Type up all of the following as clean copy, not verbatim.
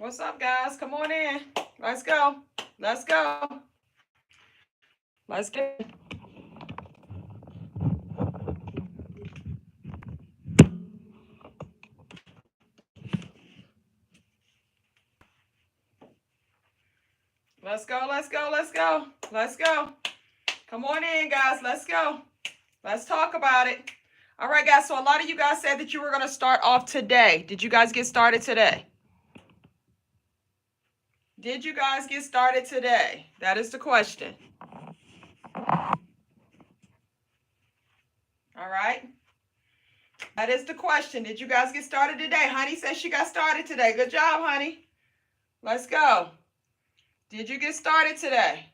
What's up, guys? Come on in. Let's go. Let's go. Let's get. Let's go. Let's go. Let's go. Let's go. Come on in, guys. Let's go. Let's talk about it. All right, guys. So a lot of you guys said that you were going to start off today. Did you guys get started today? Did you guys get started today? That is the question. All right. That is the question. Did you guys get started today? Honey says she got started today. Good job, honey. Let's go. Did you get started today?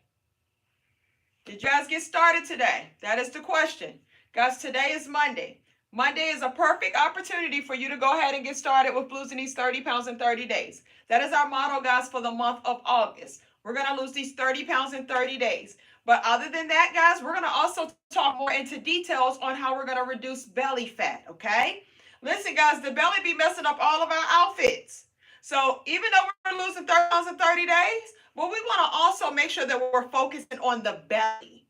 Did you guys get started today? That is the question. Guys, today is Monday. Monday is a perfect opportunity for you to go ahead and get started with losing these 30 pounds in 30 days. That is our motto, guys, for the month of August. We're going to lose these 30 pounds in 30 days. But other than that, guys, we're going to also talk more into details on how we're going to reduce belly fat, okay? Listen, guys, the belly be messing up all of our outfits. So even though we're losing 30 pounds in 30 days, but we want to also make sure that we're focusing on the belly.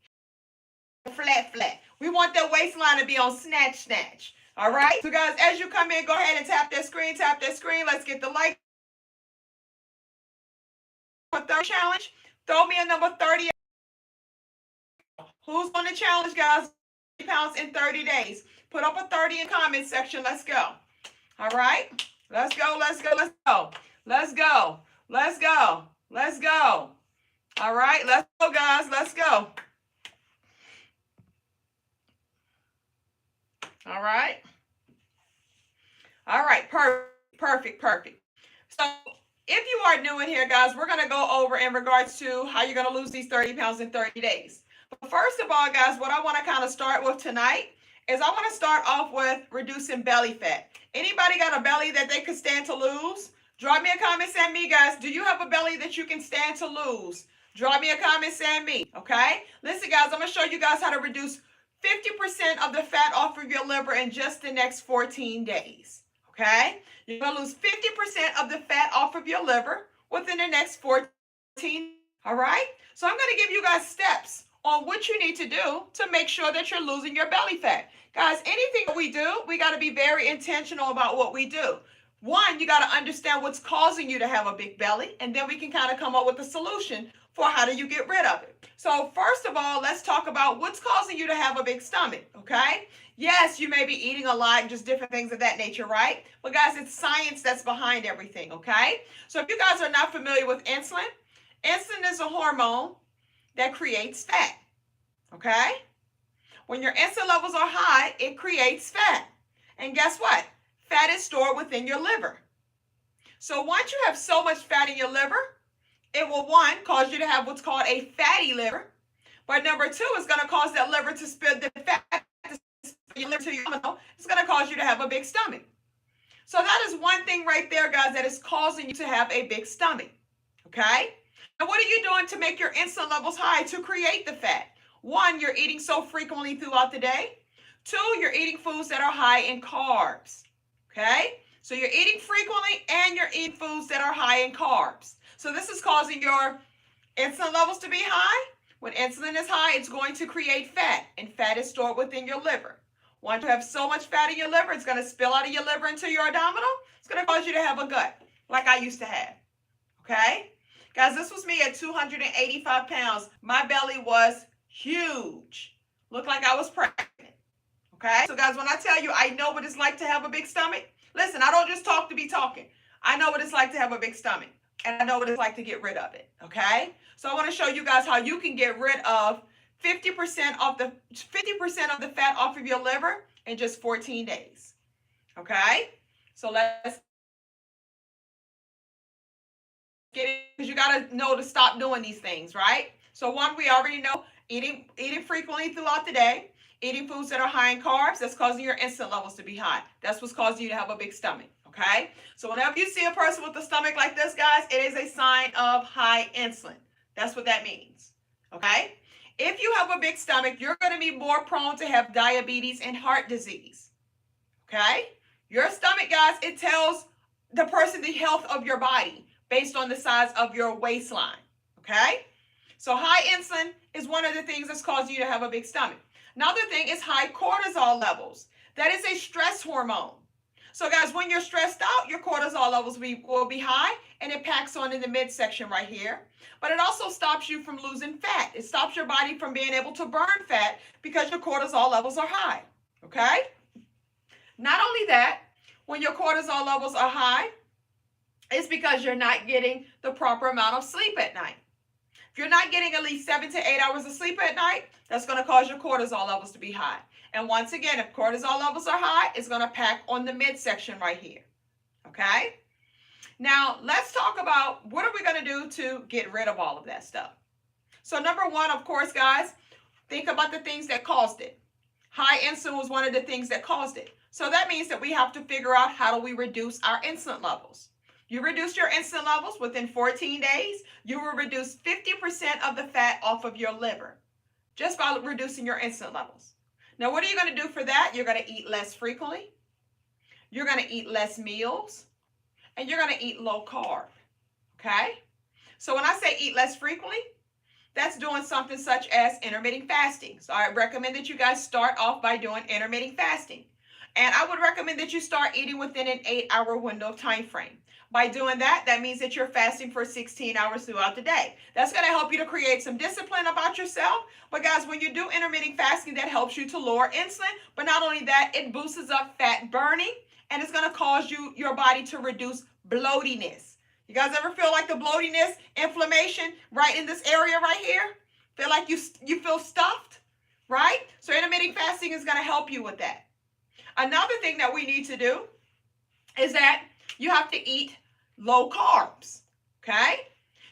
Flat. We want that waistline to be on snatch. All right? So, guys, as you come in, go ahead and tap that screen. Let's get the like. Challenge. Throw me a number 30. Who's on the challenge, guys? 30 pounds in 30 days. Put up a 30 in comment section. Let's go. All right? Let's go. All right, let's go, guys. Let's go. All right. Perfect. So if you are new in here, guys, we're going to go over in regards to how you're going to lose these 30 pounds in 30 days. But first of all, guys, what I want to kind of start with tonight is I want to start off with reducing belly fat. Anybody got a belly that they could stand to lose? Drop me a comment, send me, guys. Do you have a belly that you can stand to lose? Drop me a comment, send me, okay? Listen, guys, I'm going to show you guys how to reduce 50% of the fat off of your liver in just the next 14 days, okay? You're going to lose 50% of the fat off of your liver within the next 14, all right? So I'm going to give you guys steps on what you need to do to make sure that you're losing your belly fat. Guys, anything we do, we got to be very intentional about what we do. One, you got to understand what's causing you to have a big belly, and then we can kind of come up with a solution for how do you get rid of it. So first of all, let's talk about what's causing you to have a big stomach, okay? Yes, you may be eating a lot, just different things of that nature, right? But guys, it's science that's behind everything, okay? So if you guys are not familiar with insulin, insulin is a hormone that creates fat, okay? When your insulin levels are high, it creates fat. And guess what? Fat is stored within your liver. So once you have so much fat in your liver, it will, one, cause you to have what's called a fatty liver. But number two, it's going to cause that liver to spill the fat your liver to your abdomen. It's going to cause you to have a big stomach. So that is one thing right there, guys, that is causing you to have a big stomach, okay? And what are you doing to make your insulin levels high to create the fat? One, you're eating so frequently throughout the day. Two, you're eating foods that are high in carbs, okay? So you're eating frequently and you're eating foods that are high in carbs. So this is causing your insulin levels to be high. When insulin is high, it's going to create fat, and fat is stored within your liver. Once you have so much fat in your liver, it's going to spill out of your liver into your abdominal. It's going to cause you to have a gut, like I used to have, okay? Guys, this was me at 285 pounds. My belly was huge. Looked like I was pregnant, okay? So guys, when I tell you I know what it's like to have a big stomach, listen, I don't just talk to be talking. I know what it's like to have a big stomach, and I know what it's like to get rid of it, okay? So I want to show you guys how you can get rid of 50% of the fat off of your liver in just 14 days, okay? So let's get it, because you got to know to stop doing these things, right? So one, we already know, eating frequently throughout the day, eating foods that are high in carbs, that's causing your insulin levels to be high. That's what's causing you to have a big stomach, okay? So whenever you see a person with a stomach like this, guys, it is a sign of high insulin. That's what that means, okay? If you have a big stomach, you're going to be more prone to have diabetes and heart disease, okay? Your stomach, guys, it tells the person the health of your body. based on the size of your waistline. Okay? So high insulin is one of the things that's causing you to have a big stomach. Another thing is high cortisol levels. That is a stress hormone. So guys, when you're stressed out, your cortisol levels will be high, and it packs on in the midsection right here. But it also stops you from losing fat. It stops your body from being able to burn fat because your cortisol levels are high. Okay? Not only that, when your cortisol levels are high, it's because you're not getting the proper amount of sleep at night. If you're not getting at least 7 to 8 hours of sleep at night, that's going to cause your cortisol levels to be high. And once again, if cortisol levels are high, it's going to pack on the midsection right here. Okay? Now, let's talk about what are we going to do to get rid of all of that stuff. So number one, of course, guys, think about the things that caused it. High insulin was one of the things that caused it. So that means that we have to figure out how do we reduce our insulin levels. You reduce your insulin levels within 14 days, you will reduce 50% of the fat off of your liver just by reducing your insulin levels. Now, what are you going to do for that? You're going to eat less frequently. You're going to eat less meals. And you're going to eat low carb. Okay? So when I say eat less frequently, that's doing something such as intermittent fasting. So I recommend that you guys start off by doing intermittent fasting. And I would recommend that you start eating within an 8-hour window of time frame. By doing that, that means that you're fasting for 16 hours throughout the day. That's going to help you to create some discipline about yourself. But guys, when you do intermittent fasting, that helps you to lower insulin. But not only that, it boosts up fat burning, and it's going to cause your body to reduce bloatiness. You guys ever feel like the bloatiness, inflammation right in this area right here? Feel like you feel stuffed, right? So intermittent fasting is going to help you with that. Another thing that we need to do is that you have to eat low carbs, okay?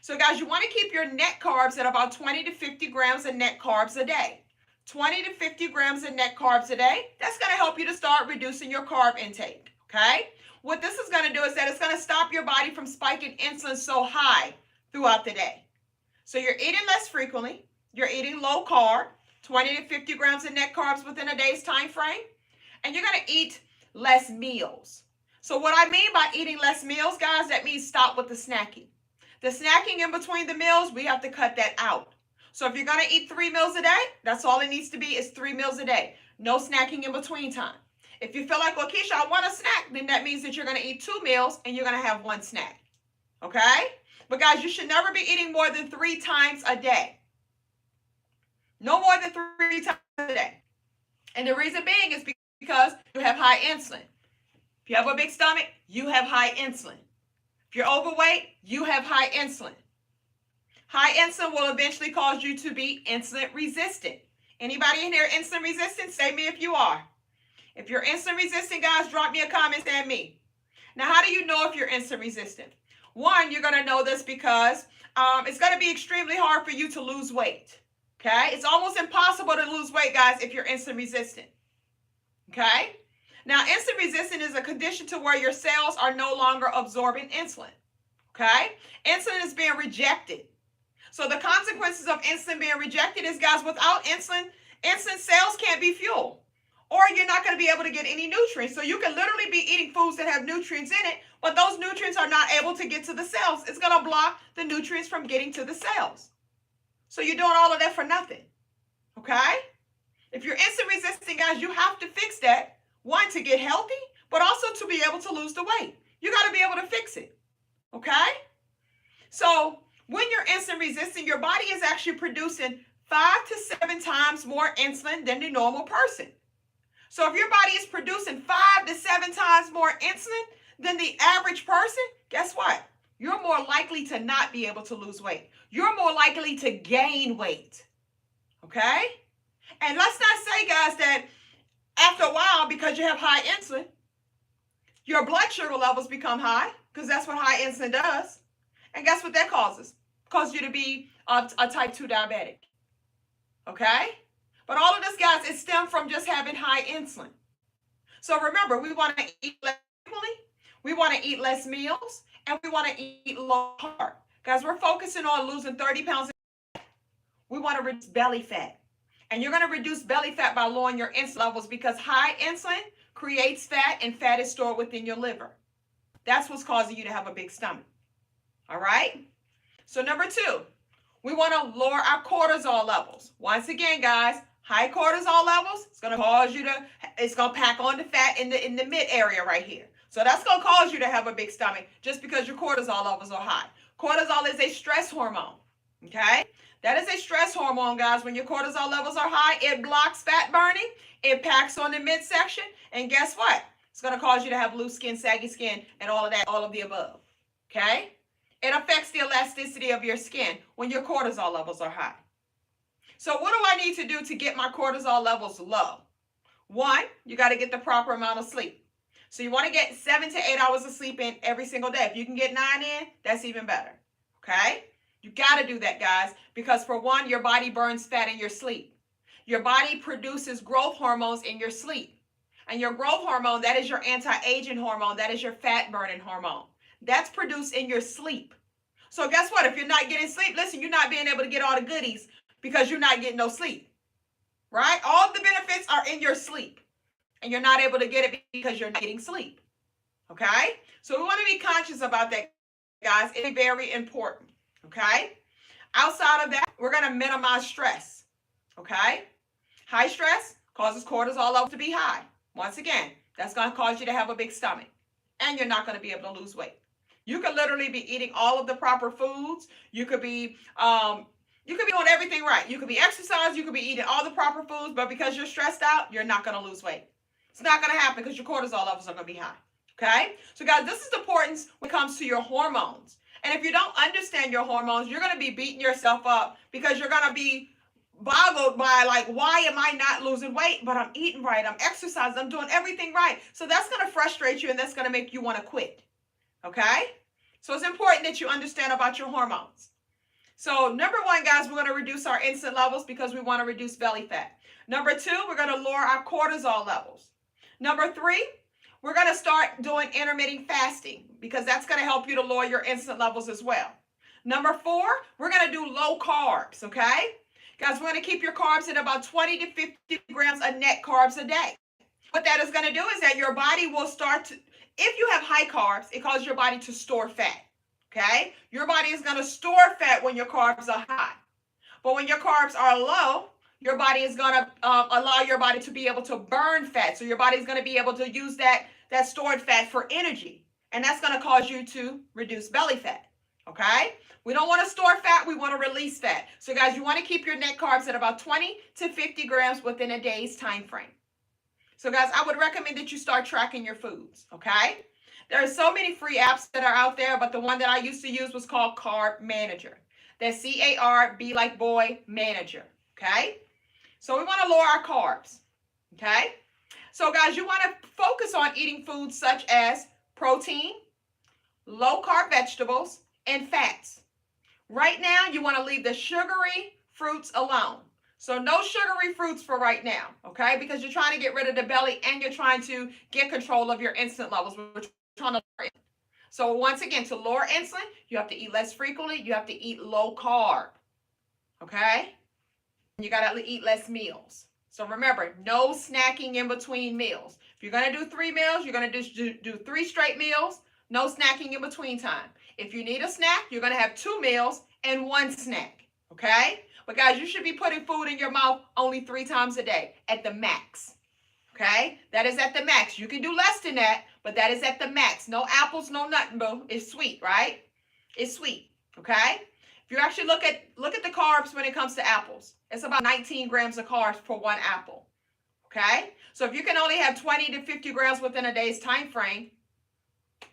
So guys, you want to keep your net carbs at about 20 to 50 grams of net carbs a day. 20 to 50 grams of net carbs a day. That's going to help you to start reducing your carb intake, okay? What this is going to do is that it's going to stop your body from spiking insulin so high throughout the day. So you're eating less frequently. You're eating low carb, 20 to 50 grams of net carbs within a day's time frame. And you're going to eat less meals. So what I mean by eating less meals, guys, that means stop with the snacking. The snacking in between the meals, we have to cut that out. So if you're going to eat 3 meals a day, that's all it needs to be is 3 meals a day. No snacking in between time. If you feel like, well, Keisha, I want a snack, then that means that you're going to eat 2 meals and you're going to have 1 snack. Okay? But guys, you should never be eating more than 3 times a day. No more than 3 times a day. And the reason being is because you have high insulin. If you have a big stomach, you have high insulin. If you're overweight, you have high insulin. High insulin will eventually cause you to be insulin resistant. Anybody in here insulin resistant? Say me if you are. If you're insulin resistant, guys, drop me a comment saying me. Now, how do you know if you're insulin resistant? One, you're going to know this because it's going to be extremely hard for you to lose weight. Okay? It's almost impossible to lose weight, guys, if you're insulin resistant. Okay? Now, insulin resistant is a condition to where your cells are no longer absorbing insulin. Okay? Insulin is being rejected. So the consequences of insulin being rejected is, guys, without insulin cells can't be fueled. Or you're not going to be able to get any nutrients. So you can literally be eating foods that have nutrients in it, but those nutrients are not able to get to the cells. It's going to block the nutrients from getting to the cells. So you're doing all of that for nothing. Okay? If you're insulin resistant, guys, you have to fix that. One, to get healthy, but also to be able to lose the weight. You got to be able to fix it. Okay? So when you're insulin resistant, your body is actually producing 5 to 7 times more insulin than the normal person. So if your body is producing 5 to 7 times more insulin than the average person, guess what? You're more likely to not be able to lose weight. You're more likely to gain weight. Okay? And let's not say, guys, that after a while, because you have high insulin, your blood sugar levels become high, because that's what high insulin does. And guess what that causes? Causes you to be a type 2 diabetic. Okay? But all of this, guys, it stems from just having high insulin. So remember, we want to eat less frequently, we want to eat less meals, and we want to eat low carb. Guys, we're focusing on losing 30 pounds. We want to reduce belly fat. And you're going to reduce belly fat by lowering your insulin levels because high insulin creates fat, and fat is stored within your liver. That's what's causing you to have a big stomach. All right. So number 2, we want to lower our cortisol levels. Once again, guys, high cortisol levels, it's going to cause you to, it's going to pack on the fat in the mid area right here. So that's going to cause you to have a big stomach just because your cortisol levels are high. Cortisol is a stress hormone. Okay? That is a stress hormone, guys. When your cortisol levels are high, it blocks fat burning, it packs on the midsection, and guess what? It's going to cause you to have loose skin, saggy skin, and all of that, all of the above. Okay? It affects the elasticity of your skin when your cortisol levels are high. So what do I need to do to get my cortisol levels low? 1, you got to get the proper amount of sleep. So you want to get 7 to 8 hours of sleep in every single day. If you can get 9 in, that's even better. Okay? You got to do that, guys, because for 1, your body burns fat in your sleep. Your body produces growth hormones in your sleep. And your growth hormone, that is your anti-aging hormone. That is your fat burning hormone. That's produced in your sleep. So guess what? If you're not getting sleep, listen, you're not being able to get all the goodies because you're not getting no sleep. Right? All the benefits are in your sleep. And you're not able to get it because you're not getting sleep. Okay? So we want to be conscious about that, guys. It's very important. Okay? Outside of that, we're going to minimize stress. Okay? High stress causes cortisol levels to be high. Once again, that's going to cause you to have a big stomach. And you're not going to be able to lose weight. You could literally be eating all of the proper foods. You could be doing everything right. You could be exercising. You could be eating all the proper foods. But because you're stressed out, you're not going to lose weight. It's not going to happen because your cortisol levels are going to be high. Okay? So guys, this is the importance when it comes to your hormones. And if you don't understand your hormones, you're going to be beating yourself up because you're going to be boggled by like, why am I not losing weight? But I'm eating right. I'm exercising. I'm doing everything right. So that's going to frustrate you and that's going to make you want to quit. Okay? So it's important that you understand about your hormones. So number 1, guys, we're going to reduce our insulin levels because we want to reduce belly fat. Number 2, we're going to lower our cortisol levels. Number 3, we're going to start doing intermittent fasting because that's going to help you to lower your insulin levels as well. Number 4, we're going to do low carbs, okay? Guys, we're going to keep your carbs at about 20 to 50 grams of net carbs a day. What that is going to do is that your body will start to, if you have high carbs, it causes your body to store fat, okay? Your body is going to store fat when your carbs are high. But when your carbs are low, your body is going to allow your body to be able to burn fat. So your body is going to be able to use that stored fat for energy. And that's going to cause you to reduce belly fat, okay? We don't want to store fat. We want to release fat. So guys, you want to keep your net carbs at about 20 to 50 grams within a day's time frame. So guys, I would recommend that you start tracking your foods, okay? There are so many free apps that are out there, but the one that I used to use was called Carb Manager. That's C-A-R-B like boy, manager, okay? So we want to lower our carbs, okay? So guys, you want to focus on eating foods such as protein, low-carb vegetables, and fats. Right now, you want to leave the sugary fruits alone. So no sugary fruits for right now, okay? Because you're trying to get rid of the belly and you're trying to get control of your insulin levels. We're trying to lower it. So once again, to lower insulin, you have to eat less frequently. You have to eat low carb, okay? You got to eat less meals. So remember, no snacking in between meals. If you're going to do 3 meals, you're going to do 3 straight meals, no snacking in between time. If you need a snack, you're going to have 2 meals and 1 snack, okay? But guys, you should be putting food in your mouth only 3 times a day at the max, okay? That is at the max. You can do less than that, but that is at the max. No apples, no nothing, boo. It's sweet, right? It's sweet, okay? If you actually look at the carbs when it comes to apples, it's about 19 grams of carbs for 1 apple, okay? So if you can only have 20 to 50 grams within a day's time frame,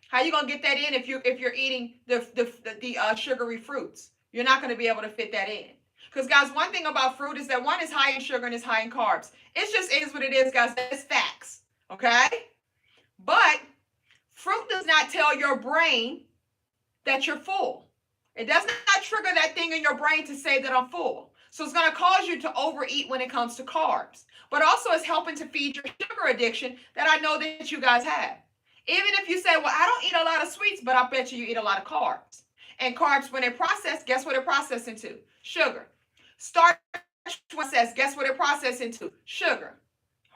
how are you going to get that in if you're eating the sugary fruits? You're not going to be able to fit that in. Because, guys, one thing about fruit is that one is high in sugar and is high in carbs. It just is what it is, guys. It's facts, okay? But fruit does not tell your brain that you're full. It does not trigger that thing in your brain to say that I'm full. So it's going to cause you to overeat when it comes to carbs. But also it's helping to feed your sugar addiction that I know that you guys have. Even if you say, well, I don't eat a lot of sweets, but I bet you eat a lot of carbs. And carbs, when they're processed, guess what they're processed into? Sugar. Starch process, guess what it processed into? Sugar.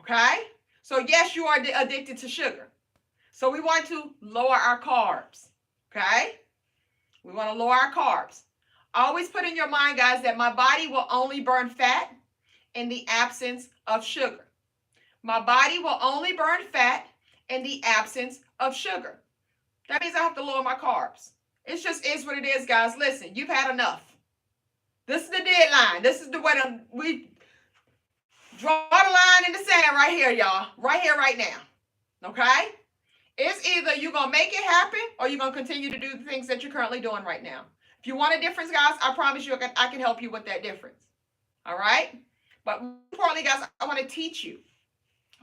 Okay? So yes, you are addicted to sugar. So we want to lower our carbs. Okay? We want to lower our carbs. Always put in your mind, guys, that my body will only burn fat in the absence of sugar. My body will only burn fat in the absence of sugar. That means I have to lower my carbs. It just is what it is, guys. Listen, you've had enough. This is the deadline. This is the way we draw the line in the sand right here, y'all. Right here, right now. Okay? It's either you're going to make it happen or you're going to continue to do the things that you're currently doing right now. If you want a difference, guys, I promise you I can help you with that difference. All right? But more importantly, guys, I want to teach you.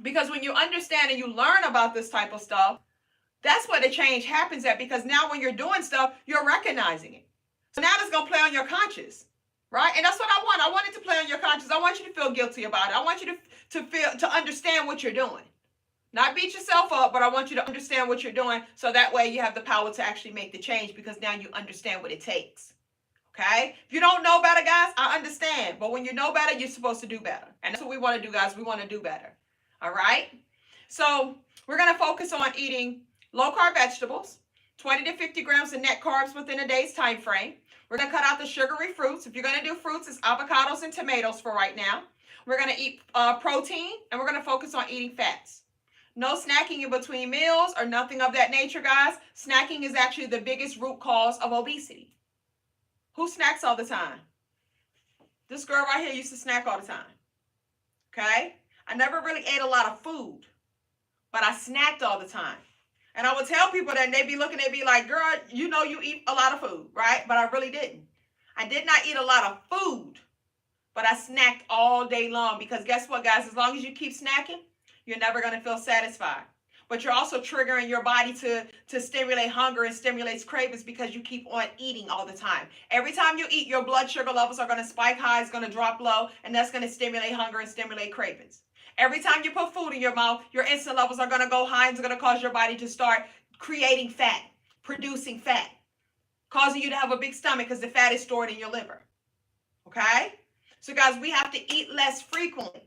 Because when you understand and you learn about this type of stuff, that's where the change happens at. Because now when you're doing stuff, you're recognizing it. So now it's going to play on your conscience. Right? And that's what I want. I want it to play on your conscience. I want you to feel guilty about it. I want you to understand what you're doing. Not beat yourself up, but I want you to understand what you're doing so that way you have the power to actually make the change because now you understand what it takes. Okay? If you don't know better, guys, I understand. But when you know better, you're supposed to do better. And that's what we want to do, guys. We want to do better. All right? So we're going to focus on eating low-carb vegetables, 20 to 50 grams of net carbs within a day's time frame. We're going to cut out the sugary fruits. If you're going to do fruits, it's avocados and tomatoes for right now. We're going to eat protein, and we're going to focus on eating fats. No snacking in between meals or nothing of that nature, guys. Snacking is actually the biggest root cause of obesity. Who snacks all the time? This girl right here used to snack all the time. Okay? I never really ate a lot of food, but I snacked all the time. And I would tell people that, and they'd be looking at me like, girl, you know you eat a lot of food, right? But I really didn't. I did not eat a lot of food, but I snacked all day long because guess what, guys? As long as you keep snacking, you're never going to feel satisfied. But you're also triggering your body to stimulate hunger and stimulates cravings because you keep on eating all the time. Every time you eat, your blood sugar levels are going to spike high, it's going to drop low, and that's going to stimulate hunger and stimulate cravings. Every time you put food in your mouth, your insulin levels are going to go high and it's going to cause your body to start creating fat, producing fat, causing you to have a big stomach because the fat is stored in your liver. Okay? So guys, we have to eat less frequently.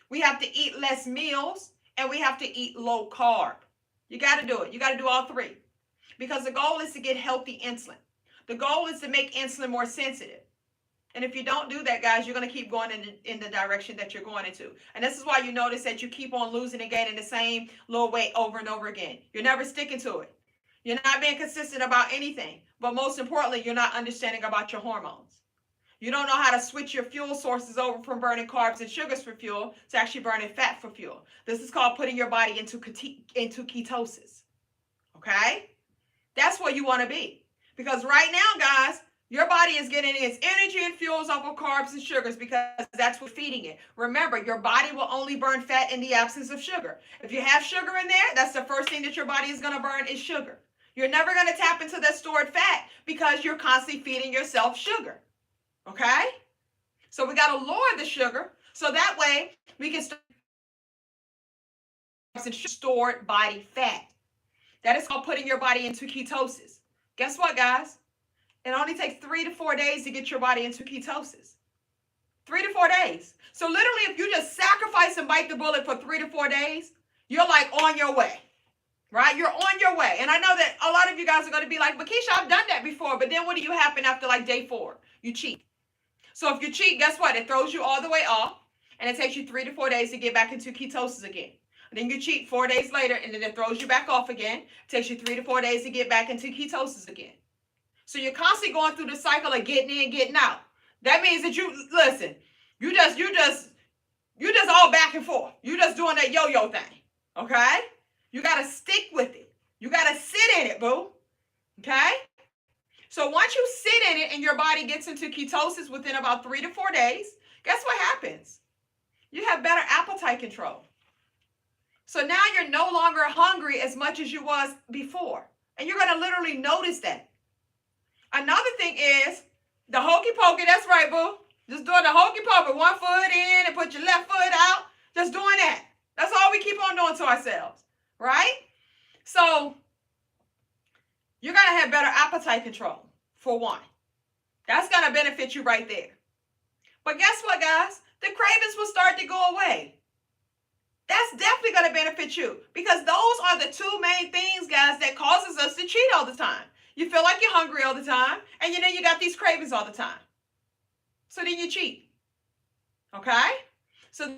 We have to eat less meals and we have to eat low carb. You got to do it. You got to do all three because the goal is to get healthy insulin. The goal is to make insulin more sensitive. And if you don't do that, guys, you're going to keep going in the direction that you're going into. And this is why you notice that you keep on losing and gaining the same little weight over and over again. You're never sticking to it. You're not being consistent about anything. But most importantly, you're not understanding about your hormones. You don't know how to switch your fuel sources over from burning carbs and sugars for fuel to actually burning fat for fuel. This is called putting your body into ketosis. Okay? That's where you want to be. Because right now, guys, your body is getting its energy and fuels off of carbs and sugars because that's what's feeding it. Remember, your body will only burn fat in the absence of sugar. If you have sugar in there, that's the first thing that your body is going to burn is sugar. You're never going to tap into that stored fat because you're constantly feeding yourself sugar. Okay? So we got to lower the sugar so that way we can start stored body fat. That is called putting your body into ketosis. Guess what, guys? It only takes 3 to 4 days to get your body into ketosis. 3 to 4 days. So literally, if you just sacrifice and bite the bullet for 3 to 4 days, you're like on your way, right? You're on your way. And I know that a lot of you guys are going to be like, but Keisha, I've done that before. But then what do you happen after like day 4? You cheat. So if you cheat, guess what? It throws you all the way off. And it takes you 3 to 4 days to get back into ketosis again. And then you cheat 4 days later, and then it throws you back off again. It takes you 3 to 4 days to get back into ketosis again. So you're constantly going through the cycle of getting in, getting out. That means that you just all back and forth. You just doing that yo-yo thing. Okay? You got to stick with it. You got to sit in it, boo. Okay? So once you sit in it and your body gets into ketosis within about 3 to 4 days, guess what happens? You have better appetite control. So now you're no longer hungry as much as you was before. And you're going to literally notice that. Another thing is the hokey pokey. That's right, boo. Just doing the hokey pokey. 1 foot in and put your left foot out. Just doing that. That's all we keep on doing to ourselves. Right? So you're going to have better appetite control, for one. That's going to benefit you right there. But guess what, guys? The cravings will start to go away. That's definitely going to benefit you because those are the two main things, guys, that causes us to cheat all the time. You feel like you're hungry all the time, and you got these cravings all the time. So then you cheat. Okay? So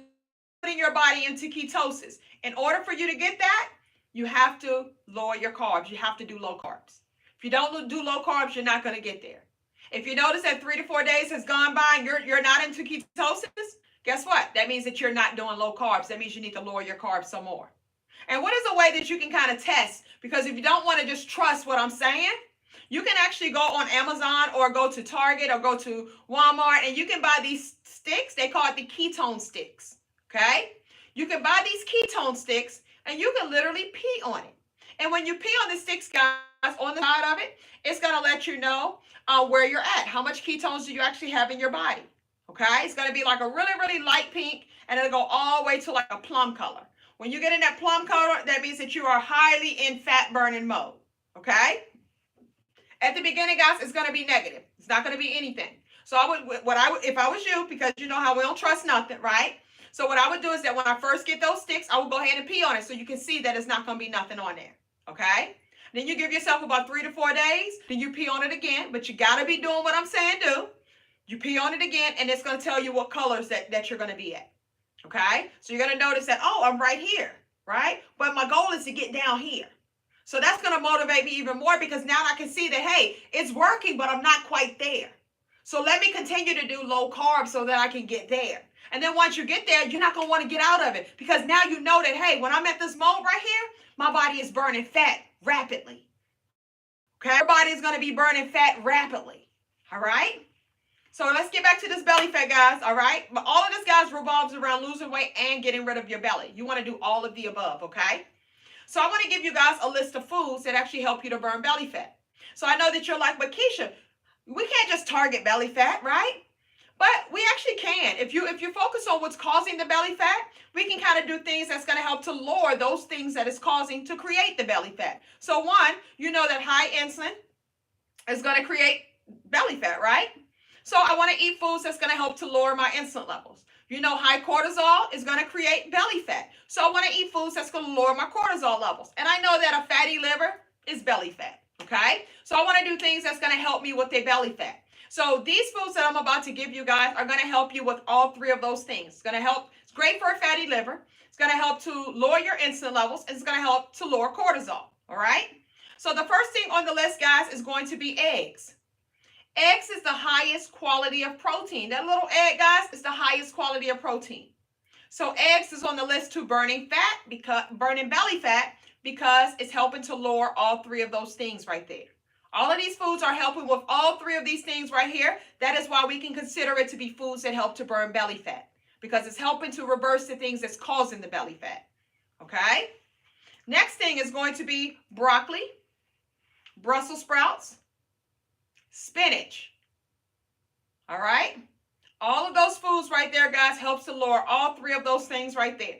putting your body into ketosis. In order for you to get that, you have to lower your carbs. You have to do low carbs. If you don't do low carbs, you're not going to get there. If you notice that 3 to 4 days has gone by and you're not into ketosis, guess what? That means that you're not doing low carbs. That means you need to lower your carbs some more. And what is a way that you can kind of test? Because if you don't want to just trust what I'm saying, you can actually go on Amazon or go to Target or go to Walmart, and you can buy these sticks. They call it the ketone sticks. Okay? You can buy these ketone sticks, and you can literally pee on it. And when you pee on the sticks, guys, on the side of it, it's going to let you know where you're at. How much ketones do you actually have in your body? Okay? It's going to be like a really, really light pink, and it'll go all the way to like a plum color. When you get in that plum color, that means that you are highly in fat burning mode. Okay? At the beginning, guys, it's going to be negative. It's not going to be anything. So if I was you, because you know how we don't trust nothing, right? So what I would do is that when I first get those sticks, I would go ahead and pee on it so you can see that it's not going to be nothing on there. Okay? Then you give yourself about 3 to 4 days. Then you pee on it again. But you got to be doing what I'm saying do. You pee on it again, and it's going to tell you what colors that you're going to be at. Okay? So you're going to notice that, oh, I'm right here, right? But my goal is to get down here. So that's going to motivate me even more, because now I can see that, hey, it's working, but I'm not quite there. So let me continue to do low carbs so that I can get there. And then once you get there, you're not going to want to get out of it, because now you know that, hey, when I'm at this mode right here, my body is burning fat rapidly. Okay? Your body is going to be burning fat rapidly. All right? So let's get back to this belly fat, guys. All right? But all of this, guys, revolves around losing weight and getting rid of your belly. You want to do all of the above, okay? So I want to give you guys a list of foods that actually help you to burn belly fat. So I know that you're like, but Keisha, we can't just target belly fat, right? But we actually can. If you focus on what's causing the belly fat, we can kind of do things that's going to help to lower those things that is causing to create the belly fat. So one, you know that high insulin is going to create belly fat, right? So I want to eat foods that's going to help to lower my insulin levels. You know, high cortisol is going to create belly fat. So I want to eat foods that's going to lower my cortisol levels. And I know that a fatty liver is belly fat, okay? So I want to do things that's going to help me with the belly fat. So these foods that I'm about to give you guys are going to help you with all three of those things. It's going to help. It's great for a fatty liver. It's going to help to lower your insulin levels. And it's going to help to lower cortisol, all right? So the first thing on the list, guys, is going to be eggs. Eggs is the highest quality of protein. That little egg, guys, is the highest quality of protein. So eggs is on the list to burning belly fat, because it's helping to lower all three of those things right there. All of these foods are helping with all three of these things right here. That is why we can consider it to be foods that help to burn belly fat, because it's helping to reverse the things that's causing the belly fat. Okay? Next thing is going to be broccoli, Brussels sprouts, spinach. All right? All of those foods right there, guys, helps to lower all three of those things right there.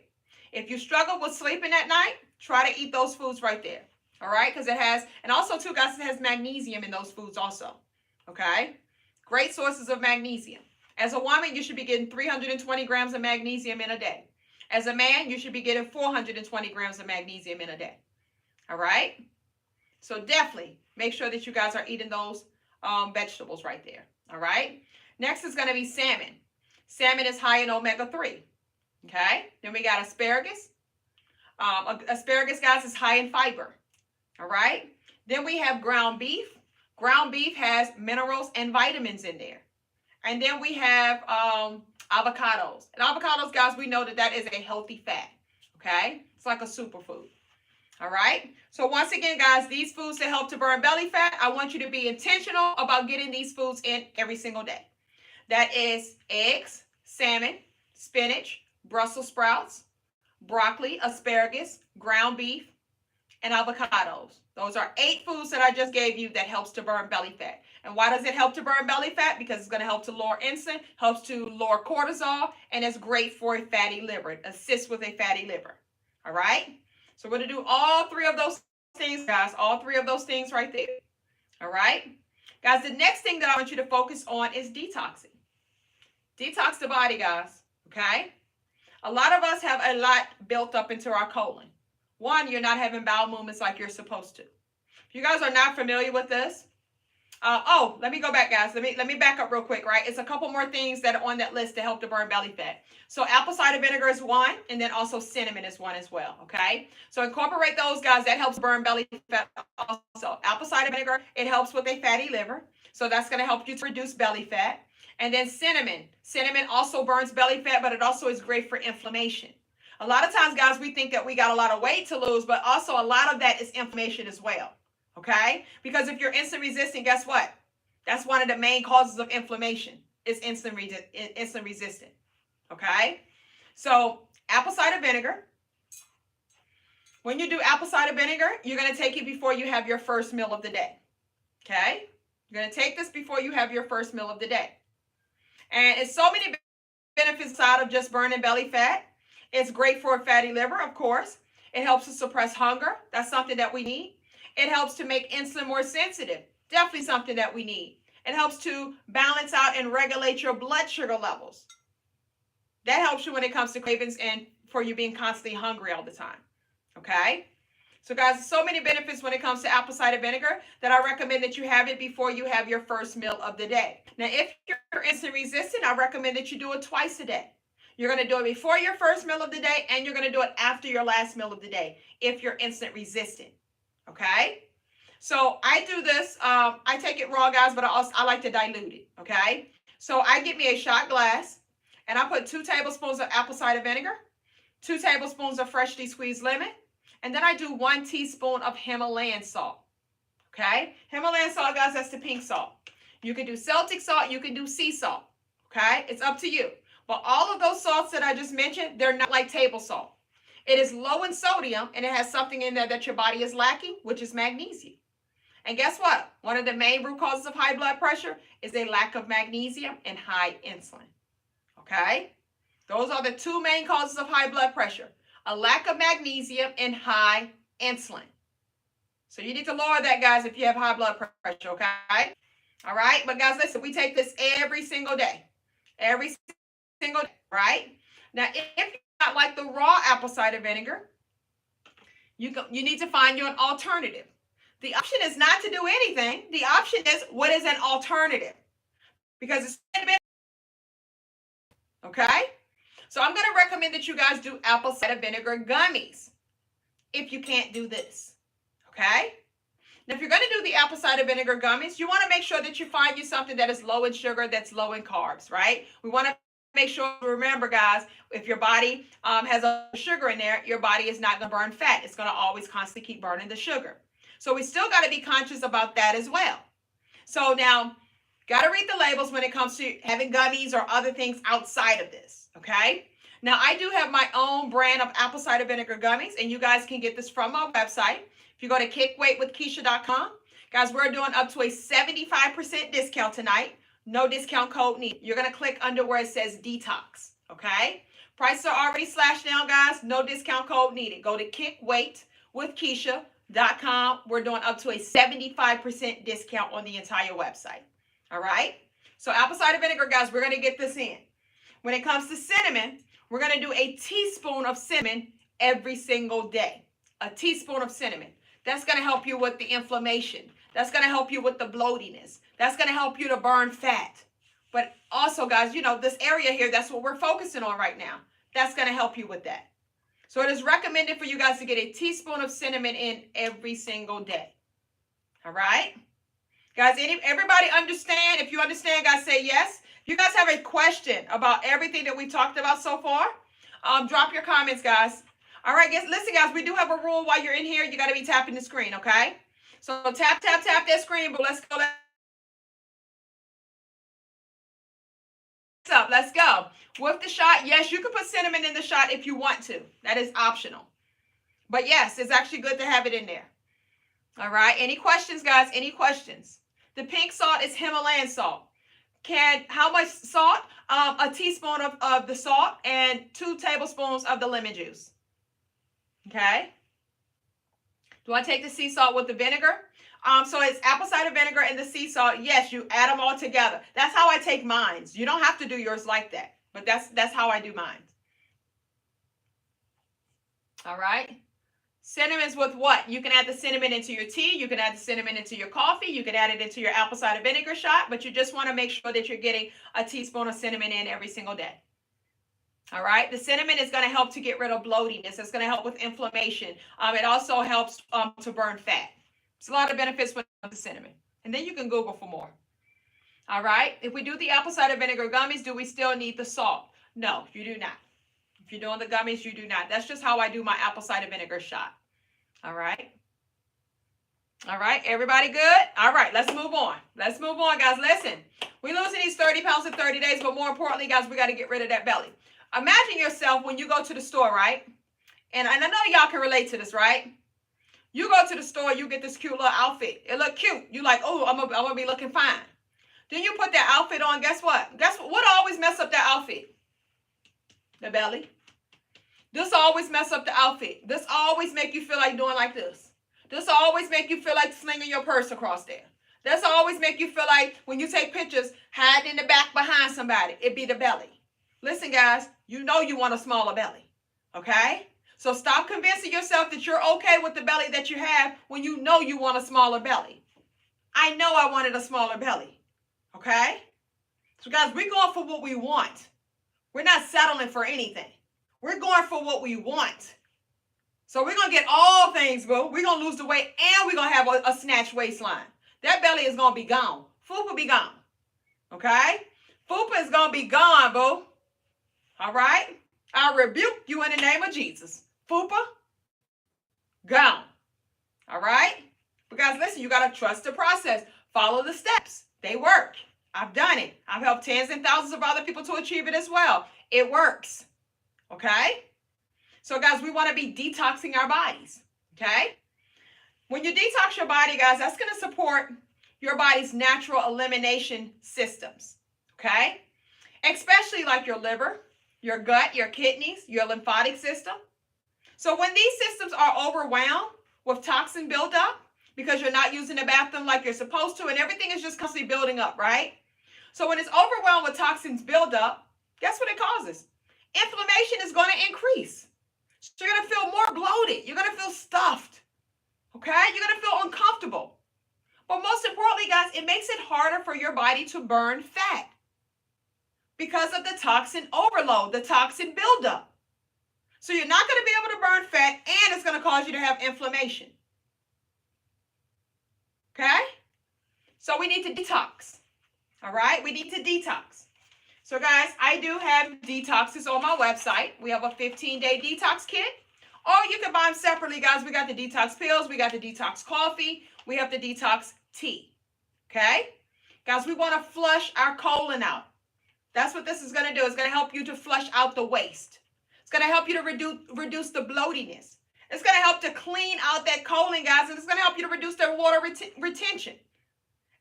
If you struggle with sleeping at night, try to eat those foods right there. All right? Because it has, and also too, guys, it has magnesium in those foods also. Okay? Great sources of magnesium. As a woman, you should be getting 320 grams of magnesium in a day. As a man, you should be getting 420 grams of magnesium in a day. All right? So definitely make sure that you guys are eating those vegetables right there. All right? Next is going to be salmon. Salmon is high in omega-3. Okay? Then we got asparagus. Asparagus, guys, is high in fiber. All right? Then we have ground beef. Ground beef has minerals and vitamins in there. And then we have avocados. And avocados, guys, we know that that is a healthy fat. Okay? It's like a superfood. All right? So once again, guys, these foods that help to burn belly fat, I want you to be intentional about getting these foods in every single day. That is eggs, salmon, spinach, Brussels sprouts, broccoli, asparagus, ground beef, and avocados. Those are 8 foods that I just gave you that helps to burn belly fat. And why does it help to burn belly fat? Because it's going to help to lower insulin, helps to lower cortisol, and it's great for a fatty liver. It assists with a fatty liver. All right? So we're going to do all 3 of those things, guys. All 3 of those things right there. All right? Guys, the next thing that I want you to focus on is detoxing. Detox the body, guys. Okay? A lot of us have a lot built up into our colon. One, you're not having bowel movements like you're supposed to. If you guys are not familiar with this, oh, let me go back, guys. Let me back up real quick, right? It's a couple more things that are on that list to help to burn belly fat. So apple cider vinegar is one, and then also cinnamon is one as well, okay? So incorporate those, guys. That helps burn belly fat also. Apple cider vinegar, it helps with a fatty liver. So that's going to help you to reduce belly fat. And then cinnamon. Cinnamon also burns belly fat, but it also is great for inflammation. A lot of times, guys, we think that we got a lot of weight to lose, but also a lot of that is inflammation as well. Okay? Because if you're insulin resistant, guess what? That's one of the main causes of inflammation is insulin resistant. Okay? So apple cider vinegar. When you do apple cider vinegar, you're going to take it before you have your first meal of the day. Okay? You're going to take this before you have your first meal of the day. And it's so many benefits out of just burning belly fat. It's great for a fatty liver, of course. It helps to suppress hunger. That's something that we need. It helps to make insulin more sensitive. Definitely something that we need. It helps to balance out and regulate your blood sugar levels. That helps you when it comes to cravings and for you being constantly hungry all the time. Okay? So guys, so many benefits when it comes to apple cider vinegar that I recommend that you have it before you have your first meal of the day. Now, if you're insulin resistant, I recommend that you do it twice a day. You're going to do it before your first meal of the day, and you're going to do it after your last meal of the day if you're insulin resistant. Okay? So I do this. I take it raw, guys, but I like to dilute it. Okay? So I get me a shot glass, and I put 2 tablespoons of apple cider vinegar, 2 tablespoons of freshly squeezed lemon, and then I do 1 teaspoon of Himalayan salt. Okay? Himalayan salt, guys, that's the pink salt. You can do Celtic salt. You can do sea salt. Okay? It's up to you. But all of those salts that I just mentioned, they're not like table salt. It is low in sodium, and it has something in there that your body is lacking, which is magnesium. And guess what? One of the main root causes of high blood pressure is a lack of magnesium and high insulin. Okay? Those are the 2 main causes of high blood pressure. A lack of magnesium and high insulin. So you need to lower that, guys, if you have high blood pressure, okay? All right? But guys, listen, we take this every single day. Every single day, right? Now, if you not like the raw apple cider vinegar, you need to find you an alternative. The option is not to do anything. The option is what is an alternative? Because it's okay? So I'm going to recommend that you guys do apple cider vinegar gummies if you can't do this, okay? Now, if you're going to do the apple cider vinegar gummies, you want to make sure that you find you something that is low in sugar, that's low in carbs, right? We want to make sure, remember, guys, if your body has a sugar in there, your body is not going to burn fat. It's going to always constantly keep burning the sugar. So we still got to be conscious about that as well. So now, got to read the labels when it comes to having gummies or other things outside of this, okay? Now, I do have my own brand of apple cider vinegar gummies, and you guys can get this from my website. If you go to kickweightwithkeisha.com, guys, we're doing up to a 75% discount tonight. No discount code needed. You're going to click under where it says Detox, okay? Prices are already slashed down, guys. No discount code needed. Go to kickweightwithkeisha.com. We're doing up to a 75% discount on the entire website. All right? So apple cider vinegar, guys, we're going to get this in. When it comes to cinnamon, we're going to do a teaspoon of cinnamon every single day. A teaspoon of cinnamon. That's going to help you with the inflammation. That's going to help you with the bloatiness. That's going to help you to burn fat. But also, guys, you know, this area here, that's what we're focusing on right now. That's going to help you with that. So it is recommended for you guys to get a teaspoon of cinnamon in every single day. All right? Guys, everybody understand? If you understand, guys, say yes. If you guys have a question about everything that we talked about so far, drop your comments, guys. All right, guys, listen, guys, we do have a rule while you're in here. You got to be tapping the screen, okay? So tap that screen, but let's go. Let's go. With the shot, yes, you can put cinnamon in the shot if you want to. That is optional. But yes, it's actually good to have it in there. All right, any questions, guys? Any questions? The pink salt is Himalayan salt. How much salt? A teaspoon of the salt and 2 tablespoons of the lemon juice. Okay. Do I take the sea salt with the vinegar? So it's apple cider vinegar and the sea salt. Yes, you add them all together. That's how I take mine. You don't have to do yours like that, but that's how I do mine. All right. Cinnamon is with what? You can add the cinnamon into your tea. You can add the cinnamon into your coffee. You can add it into your apple cider vinegar shot, but you just want to make sure that you're getting a teaspoon of cinnamon in every single day. All right. The cinnamon is going to help to get rid of bloatiness. It's going to help with inflammation. It also helps to burn fat. There's a lot of benefits with the cinnamon. And then you can Google for more. All right. If we do the apple cider vinegar gummies, do we still need the salt? No, you do not. If you're doing the gummies, you do not. That's just how I do my apple cider vinegar shot. All right. All right. Everybody good? All right. Let's move on. Let's move on, guys. Listen, we're losing these 30 pounds in 30 days, but more importantly, guys, we got to get rid of that belly. Imagine yourself when you go to the store, right? And I know y'all can relate to this, right? You go to the store, you get this cute little outfit. It look cute. You like, oh, I'm gonna be looking fine. Then you put that outfit on. Guess what? What always mess up that outfit? The belly. This always mess up the outfit. This always make you feel like doing like this. This always make you feel like slinging your purse across there. This always make you feel like when you take pictures, hiding in the back behind somebody. It be the belly. Listen, guys, you know you want a smaller belly, okay? So stop convincing yourself that you're okay with the belly that you have when you know you want a smaller belly. I know I wanted a smaller belly, okay? So, guys, we're going for what we want. We're not settling for anything. We're going for what we want. So we're going to get all things, boo. We're going to lose the weight, and we're going to have a snatched waistline. That belly is going to be gone. Fupa be gone, okay? Fupa is going to be gone, boo. All right? I rebuke you in the name of Jesus. Fupa, gone. All right? But guys, listen, you got to trust the process. Follow the steps. They work. I've done it. I've helped tens and thousands of other people to achieve it as well. It works. Okay? So, guys, we want to be detoxing our bodies. Okay? When you detox your body, guys, that's going to support your body's natural elimination systems. Okay? Especially like your liver, your gut, your kidneys, your lymphatic system. So when these systems are overwhelmed with toxin buildup, because you're not using the bathroom like you're supposed to, and everything is just constantly building up, right? So when it's overwhelmed with toxins buildup, guess what it causes? Inflammation is going to increase. So you're going to feel more bloated. You're going to feel stuffed. Okay? You're going to feel uncomfortable. But most importantly, guys, it makes it harder for your body to burn fat, because of the toxin overload, the toxin buildup. So you're not going to be able to burn fat, and it's going to cause you to have inflammation. Okay? So we need to detox. All right? We need to detox. So guys, I do have detoxes on my website. We have a 15-day detox kit. Or you can buy them separately, guys. We got the detox pills. We got the detox coffee. We have the detox tea. Okay? Guys, we want to flush our colon out. That's what this is going to do. It's going to help you to flush out the waste. It's going to help you to reduce the bloatiness. It's going to help to clean out that colon, guys, and it's going to help you to reduce that water retention.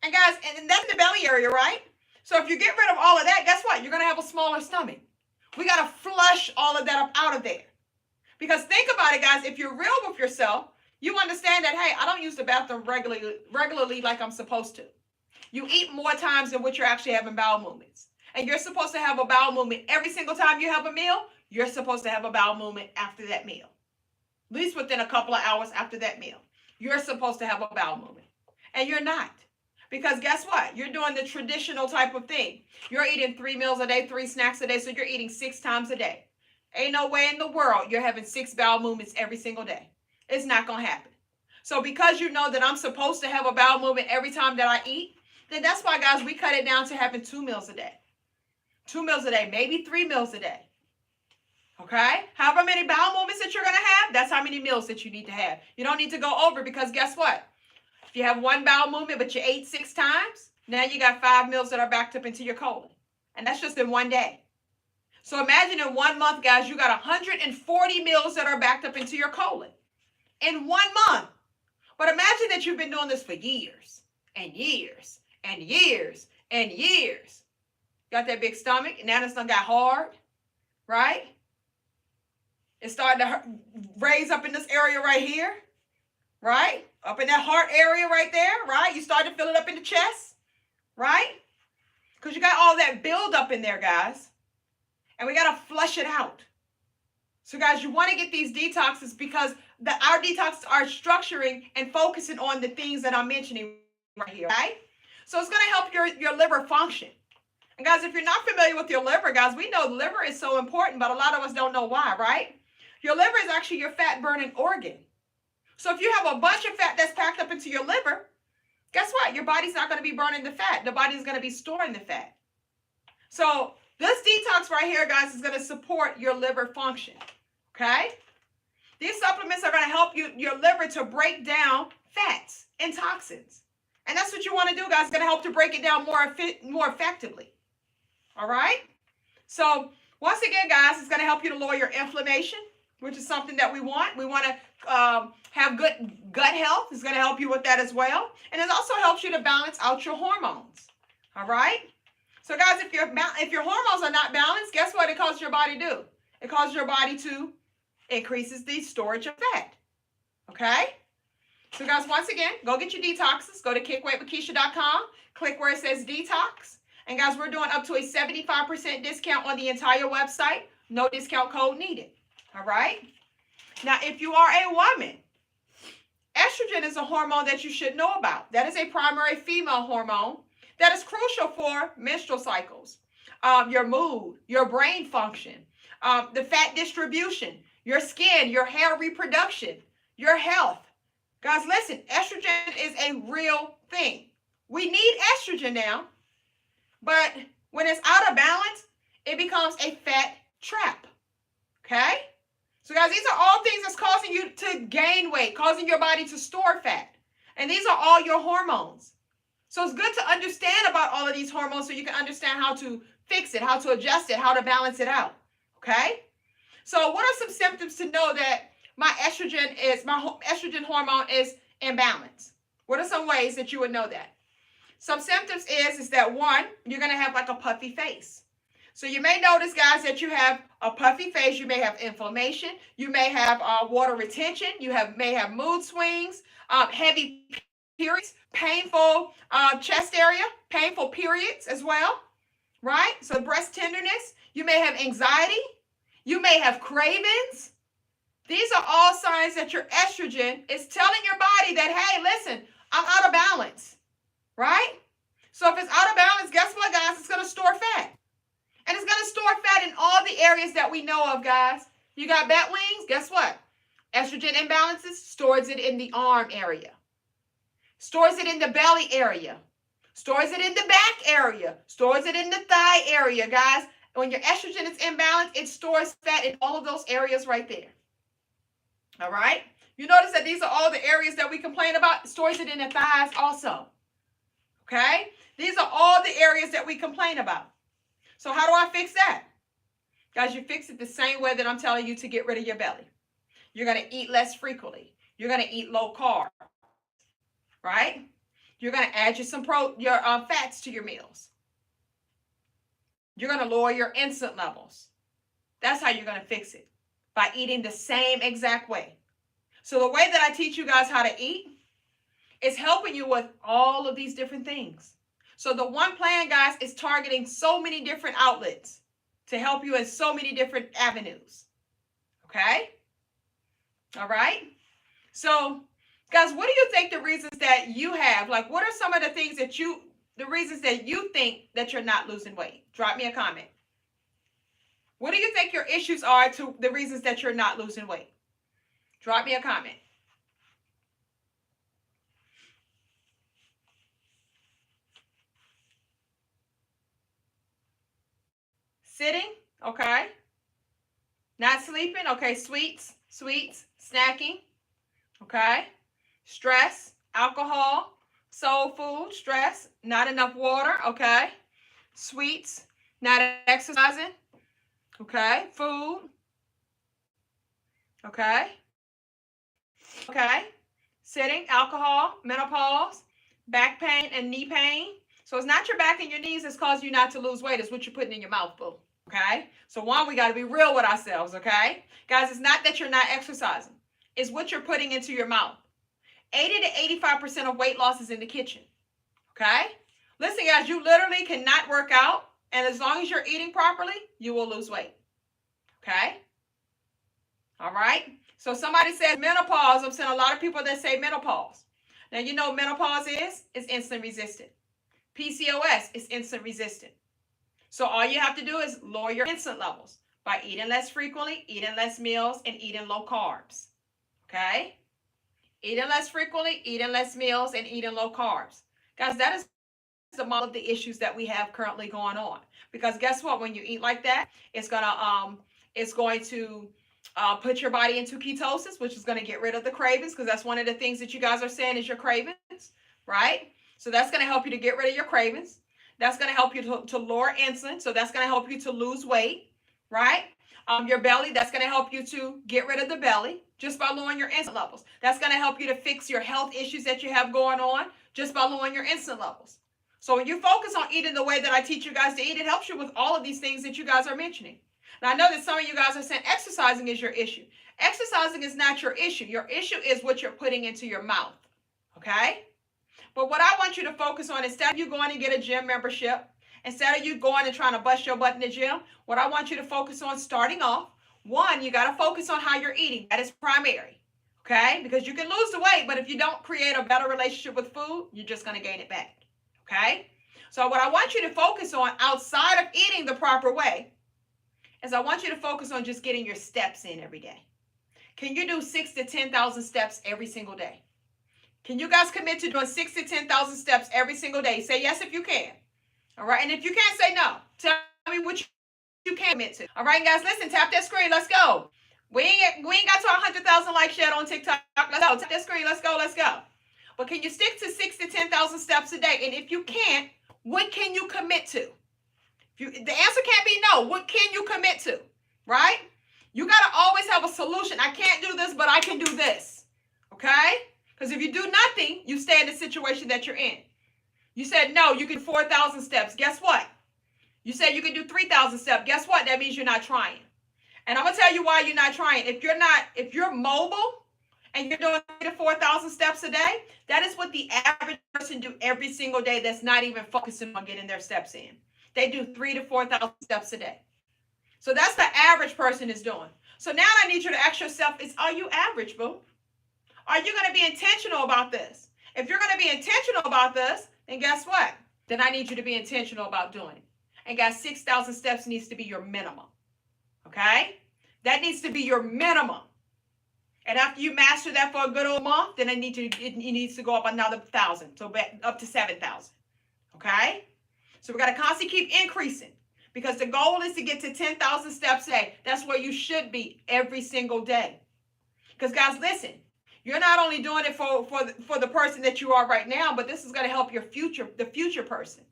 And guys, and that's the belly area, right? So if you get rid of all of that, guess what? You're going to have a smaller stomach. We got to flush all of that up out of there. Because think about it, guys. If you're real with yourself, you understand that, hey, I don't use the bathroom regularly like I'm supposed to. You eat more times than what you're actually having bowel movements. And you're supposed to have a bowel movement every single time you have a meal. You're supposed to have a bowel movement after that meal. At least within a couple of hours after that meal. You're supposed to have a bowel movement. And you're not. Because guess what? You're doing the traditional type of thing. You're eating 3 meals a day, 3 snacks a day, so you're eating 6 times a day. Ain't no way in the world you're having 6 bowel movements every single day. It's not going to happen. So because you know that I'm supposed to have a bowel movement every time that I eat, then that's why, guys, we cut it down to having 2 meals a day. 2 meals a day, maybe 3 meals a day. Okay? However many bowel movements that you're going to have, that's how many meals that you need to have. You don't need to go over, because guess what? If you have 1 bowel movement, but you ate 6 times, now you got 5 meals that are backed up into your colon. And that's just in 1 day. So imagine in 1 month, guys, you got 140 meals that are backed up into your colon. In 1 month. But imagine that you've been doing this for years and years and years and years. Got that big stomach, and now it's done got hard, right? It's starting to raise up in this area right here, right? Up in that heart area right there, right? You start to feel it up in the chest, right? Because you got all that build up in there, guys. And we got to flush it out. So guys, you want to get these detoxes because our detoxes are structuring and focusing on the things that I'm mentioning right here, okay? So it's going to help your liver function. And guys, if you're not familiar with your liver, guys, we know liver is so important, but a lot of us don't know why, right? Your liver is actually your fat burning organ. So if you have a bunch of fat that's packed up into your liver, guess what? Your body's not going to be burning the fat. The body's going to be storing the fat. So this detox right here, guys, is going to support your liver function, okay? These supplements are going to help your liver to break down fats and toxins. And that's what you want to do, guys. It's going to help to break it down more effectively. All right? So once again, guys, it's going to help you to lower your inflammation, which is something that we want. We want to have good gut health. It's going to help you with that as well. And it also helps you to balance out your hormones. All right? So guys, if your hormones are not balanced, guess what it causes your body to do? It causes your body to increases the storage of fat. Okay? So guys, once again, go get your detoxes. Go to kickweightwithkeisha.com. Click where it says detox. And guys, we're doing up to a 75% discount on the entire website. No discount code needed. All right? Now, if you are a woman, estrogen is a hormone that you should know about. That is a primary female hormone that is crucial for menstrual cycles, your mood, your brain function, the fat distribution, your skin, your hair reproduction, your health. Guys, listen, estrogen is a real thing. We need estrogen now, but when it's out of balance, it becomes a fat trap. Okay? So guys, these are all things that's causing you to gain weight, causing your body to store fat. And these are all your hormones. So it's good to understand about all of these hormones so you can understand how to fix it, how to adjust it, how to balance it out. Okay? So what are some symptoms to know that my estrogen hormone is imbalanced? What are some ways that you would know that? Some symptoms is that one, you're going to have like a puffy face. So you may notice, guys, that you have a puffy face. You may have inflammation. You may have water retention. You may have mood swings, heavy periods, painful chest area, painful periods as well, right? So breast tenderness. You may have anxiety. You may have cravings. These are all signs that your estrogen is telling your body that, hey, listen, I'm out of balance, right? So if it's out of balance, guess what, guys? It's going to store fat. And it's going to store fat in all the areas that we know of, guys. You got bat wings, guess what? Estrogen imbalances, stores it in the arm area. Stores it in the belly area. Stores it in the back area. Stores it in the thigh area, guys. When your estrogen is imbalanced, it stores fat in all of those areas right there. All right? You notice that these are all the areas that we complain about. It stores it in the thighs also. Okay? These are all the areas that we complain about. So how do I fix that? Guys, you fix it the same way that I'm telling you to get rid of your belly. You're going to eat less frequently. You're going to eat low carb. Right? You're going to add some fats to your meals. You're going to lower your insulin levels. That's how you're going to fix it. By eating the same exact way. So the way that I teach you guys how to eat is helping you with all of these different things. So the one plan, guys, is targeting so many different outlets to help you in so many different avenues. Okay? All right? So, guys, what do you think the reasons that you have? Like, what are some of the things that the reasons that you think that you're not losing weight? Drop me a comment. What do you think your issues are to the reasons that you're not losing weight? Drop me a comment. Sitting, okay. Not sleeping, okay. Sweets, snacking, okay. Stress, alcohol, soul food, stress, not enough water, okay. Sweets, not exercising, okay. Food, okay. Okay. Sitting, alcohol, menopause, back pain, and knee pain. So it's not your back and your knees that's causing you not to lose weight. It's what you're putting in your mouth, boo. Okay? So one, we got to be real with ourselves, okay? Guys, it's not that you're not exercising. It's what you're putting into your mouth. 80 to 85% of weight loss is in the kitchen. Okay? Listen, guys, you literally cannot work out. And as long as you're eating properly, you will lose weight. Okay? All right. So somebody says menopause. I'm seeing a lot of people that say menopause. Now, you know menopause is insulin resistant. PCOS is insulin resistant. So all you have to do is lower your insulin levels by eating less frequently, eating less meals, and eating low carbs. Okay? Eating less frequently, eating less meals, and eating low carbs. Guys, that is the model of the issues that we have currently going on. Because guess what? When you eat like that, it's going to put your body into ketosis, which is going to get rid of the cravings, because that's one of the things that you guys are saying is your cravings, right? So that's going to help you to get rid of your cravings. That's going to help you to lower insulin. So that's going to help you to lose weight, right? Your belly, that's going to help you to get rid of the belly just by lowering your insulin levels. That's going to help you to fix your health issues that you have going on just by lowering your insulin levels. So when you focus on eating the way that I teach you guys to eat, it helps you with all of these things that you guys are mentioning. And I know that some of you guys are saying exercising is your issue. Exercising is not your issue. Your issue is what you're putting into your mouth, okay? But what I want you to focus on, instead of you going and get a gym membership, instead of you going and trying to bust your butt in the gym, what I want you to focus on starting off, one, you got to focus on how you're eating. That is primary, okay? Because you can lose the weight, but if you don't create a better relationship with food, you're just going to gain it back, okay? So what I want you to focus on outside of eating the proper way is I want you to focus on just getting your steps in every day. Can you do 6,000 to 10,000 steps every single day? Can you guys commit to doing 6,000 to 10,000 steps every single day? Say yes if you can. All right. And if you can't, say no. Tell me what you can commit to. All right, guys, listen, tap that screen. Let's go. We ain't got to 100,000 likes yet on TikTok. Let's go. Tap that screen. Let's go. Let's go. But can you stick to 6,000 to 10,000 steps a day? And if you can't, what can you commit to? The answer can't be no. What can you commit to? Right? You got to always have a solution. I can't do this, but I can do this. Okay? Because if you do nothing, you stay in the situation that you're in. You said, no, you can 4,000 steps. Guess what? You said you can do 3,000 steps. Guess what? That means you're not trying. And I'm going to tell you why you're not trying. If you're mobile and you're doing 3,000 to 4,000 steps a day, that is what the average person do every single day that's not even focusing on getting their steps in. They do 3,000 to 4,000 steps a day. So that's the average person is doing. So now I need you to ask yourself, are you average, boo? Are you going to be intentional about this? If you're going to be intentional about this, then guess what? Then I need you to be intentional about doing it. And guys, 6,000 steps needs to be your minimum. Okay? That needs to be your minimum. And after you master that for a good old month, then it needs to go up another 1,000. So up to 7,000. Okay? So we got to constantly keep increasing. Because the goal is to get to 10,000 steps a day. That's where you should be every single day. Because guys, listen. You're not only doing it for the person that you are right now, but this is going to help the future person.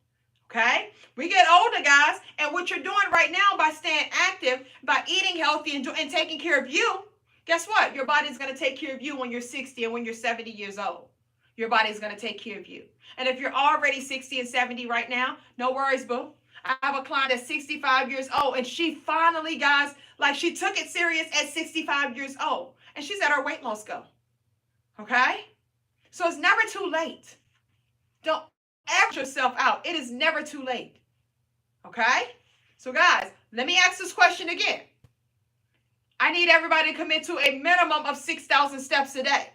Okay? We get older, guys, and what you're doing right now by staying active, by eating healthy and taking care of you, guess what? Your body's going to take care of you when you're 60 and when you're 70 years old. Your body's going to take care of you. And if you're already 60 and 70 right now, no worries, boo. I have a client that's 65 years old, and she finally, guys, she took it serious at 65 years old. And she's at her weight loss goal. Okay? So it's never too late. Don't average yourself out. It is never too late. Okay? So guys, let me ask this question again. I need everybody to commit to a minimum of 6,000 steps a day.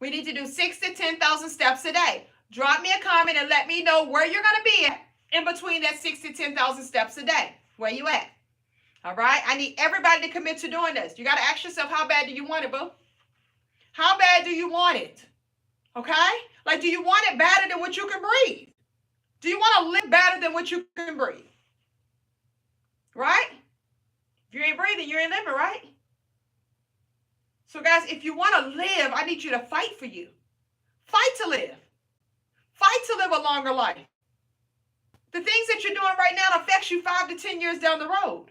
We need to do 6,000 to 10,000 steps a day. Drop me a comment and let me know where you're going to be at in between that 6,000 to 10,000 steps a day. Where you at? All right? I need everybody to commit to doing this. You got to ask yourself, how bad do you want it, boo? How bad do you want it? Okay? Do you want it better than what you can breathe? Do you want to live better than what you can breathe? Right? If you ain't breathing, you ain't living, right? So guys, if you want to live, I need you to fight for you. Fight to live. Fight to live a longer life. The things that you're doing right now affects you 5 to 10 years down the road.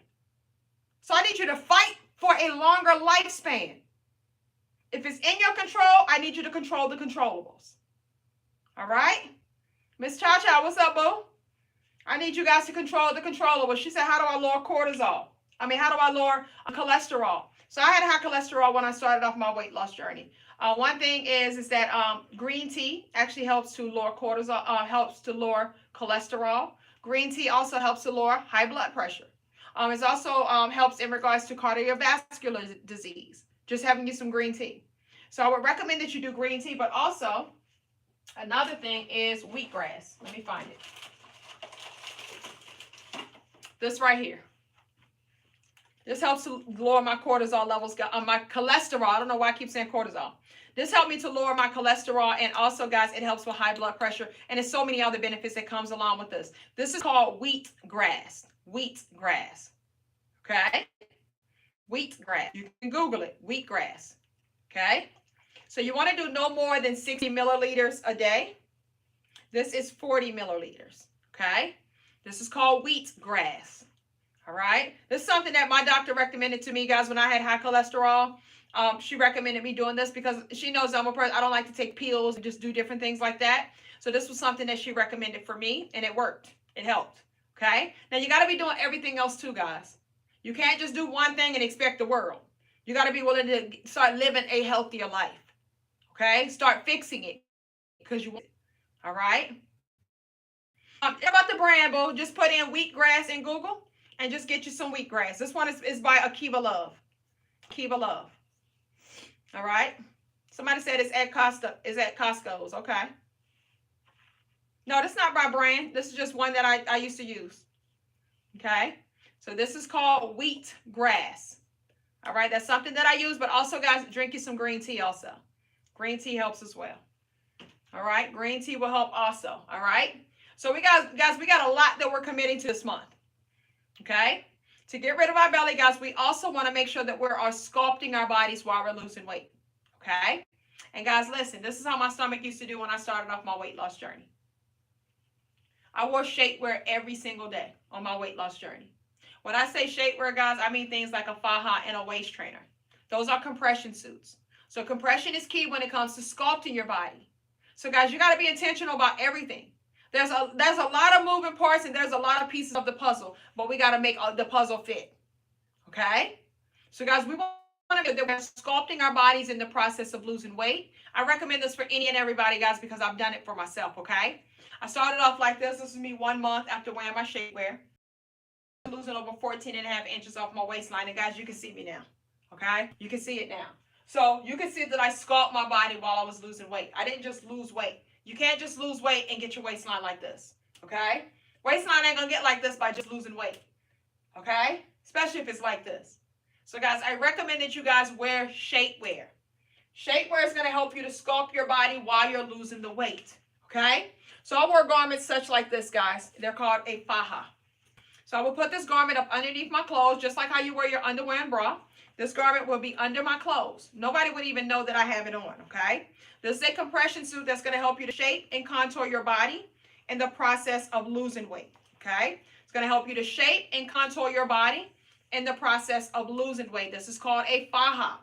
So I need you to fight for a longer lifespan. If it's in your control, I need you to control the controllables. All right? Miss Cha-Cha, what's up, boo? I need you guys to control the controllables. She said, how do I lower cortisol? How do I lower cholesterol? So I had high cholesterol when I started off my weight loss journey. One thing is that green tea actually helps to lower cortisol, helps to lower cholesterol. Green tea also helps to lower high blood pressure. It also helps in regards to cardiovascular disease. just having you some green tea. So I would recommend that you do green tea, but also another thing is wheatgrass. Let me find it. This right here. This helps to lower my cortisol levels, my cholesterol. I don't know why I keep saying cortisol. This helped me to lower my cholesterol, and also, guys, it helps with high blood pressure, and there's so many other benefits that comes along with this. This is called wheatgrass. Wheatgrass. Okay? Wheatgrass. You can Google it. Wheatgrass. Okay? So you want to do no more than 60 milliliters a day. This is 40 milliliters. Okay? This is called wheatgrass. All right. This is something that my doctor recommended to me, guys, when I had high cholesterol. She recommended me doing this because she knows I'm a person. I don't like to take pills and just do different things like that. So this was something that she recommended for me, and it worked. It helped. Okay. Now you got to be doing everything else too, guys. You can't just do one thing and expect the world. You got to be willing to start living a healthier life. Okay. Start fixing it because you want it. All right. About the bramble, just put in wheatgrass in Google. And just get you some wheatgrass. This one is by Akiva Love. Akiva Love. All right. Somebody said it's at Costco's. Okay. No, that's not my brand. This is just one that I used to use. Okay. So this is called wheatgrass. All right. That's something that I use. But also, guys, drink you some green tea also. Green tea helps as well. All right. Green tea will help also. All right. So we got a lot that we're committing to this month. Okay, to get rid of our belly, guys, we also want to make sure that we're sculpting our bodies while we're losing weight. Okay, and guys, listen, this is how my stomach used to do when I started off my weight loss journey. I wore shapewear every single day on my weight loss journey. When I say shapewear, guys, I mean things like a faja and a waist trainer. Those are compression suits. So compression is key when it comes to sculpting your body. So guys, you got to be intentional about everything. There's a lot of moving parts, and there's a lot of pieces of the puzzle, but we got to make the puzzle fit. Okay? So guys, we want to make sure that we're sculpting our bodies in the process of losing weight. I recommend this for any and everybody, guys, because I've done it for myself. Okay? I started off like this. This is me 1 month after wearing my shapewear. I'm losing over 14.5 inches off my waistline, and guys, you can see me now. Okay? You can see it now. So you can see that I sculpt my body while I was losing weight. I didn't just lose weight. You can't just lose weight and get your waistline like this, okay? Waistline ain't gonna get like this by just losing weight, okay? Especially if it's like this. So guys, I recommend that you guys wear shapewear. Shapewear is gonna help you to sculpt your body while you're losing the weight, okay? So I wore garments such like this, guys. They're called a faja. So I will put this garment up underneath my clothes, just like how you wear your underwear and bra. This garment will be under my clothes. Nobody would even know that I have it on, okay? This is a compression suit that's going to help you to shape and contour your body in the process of losing weight, okay? It's going to help you to shape and contour your body in the process of losing weight. This is called a faja.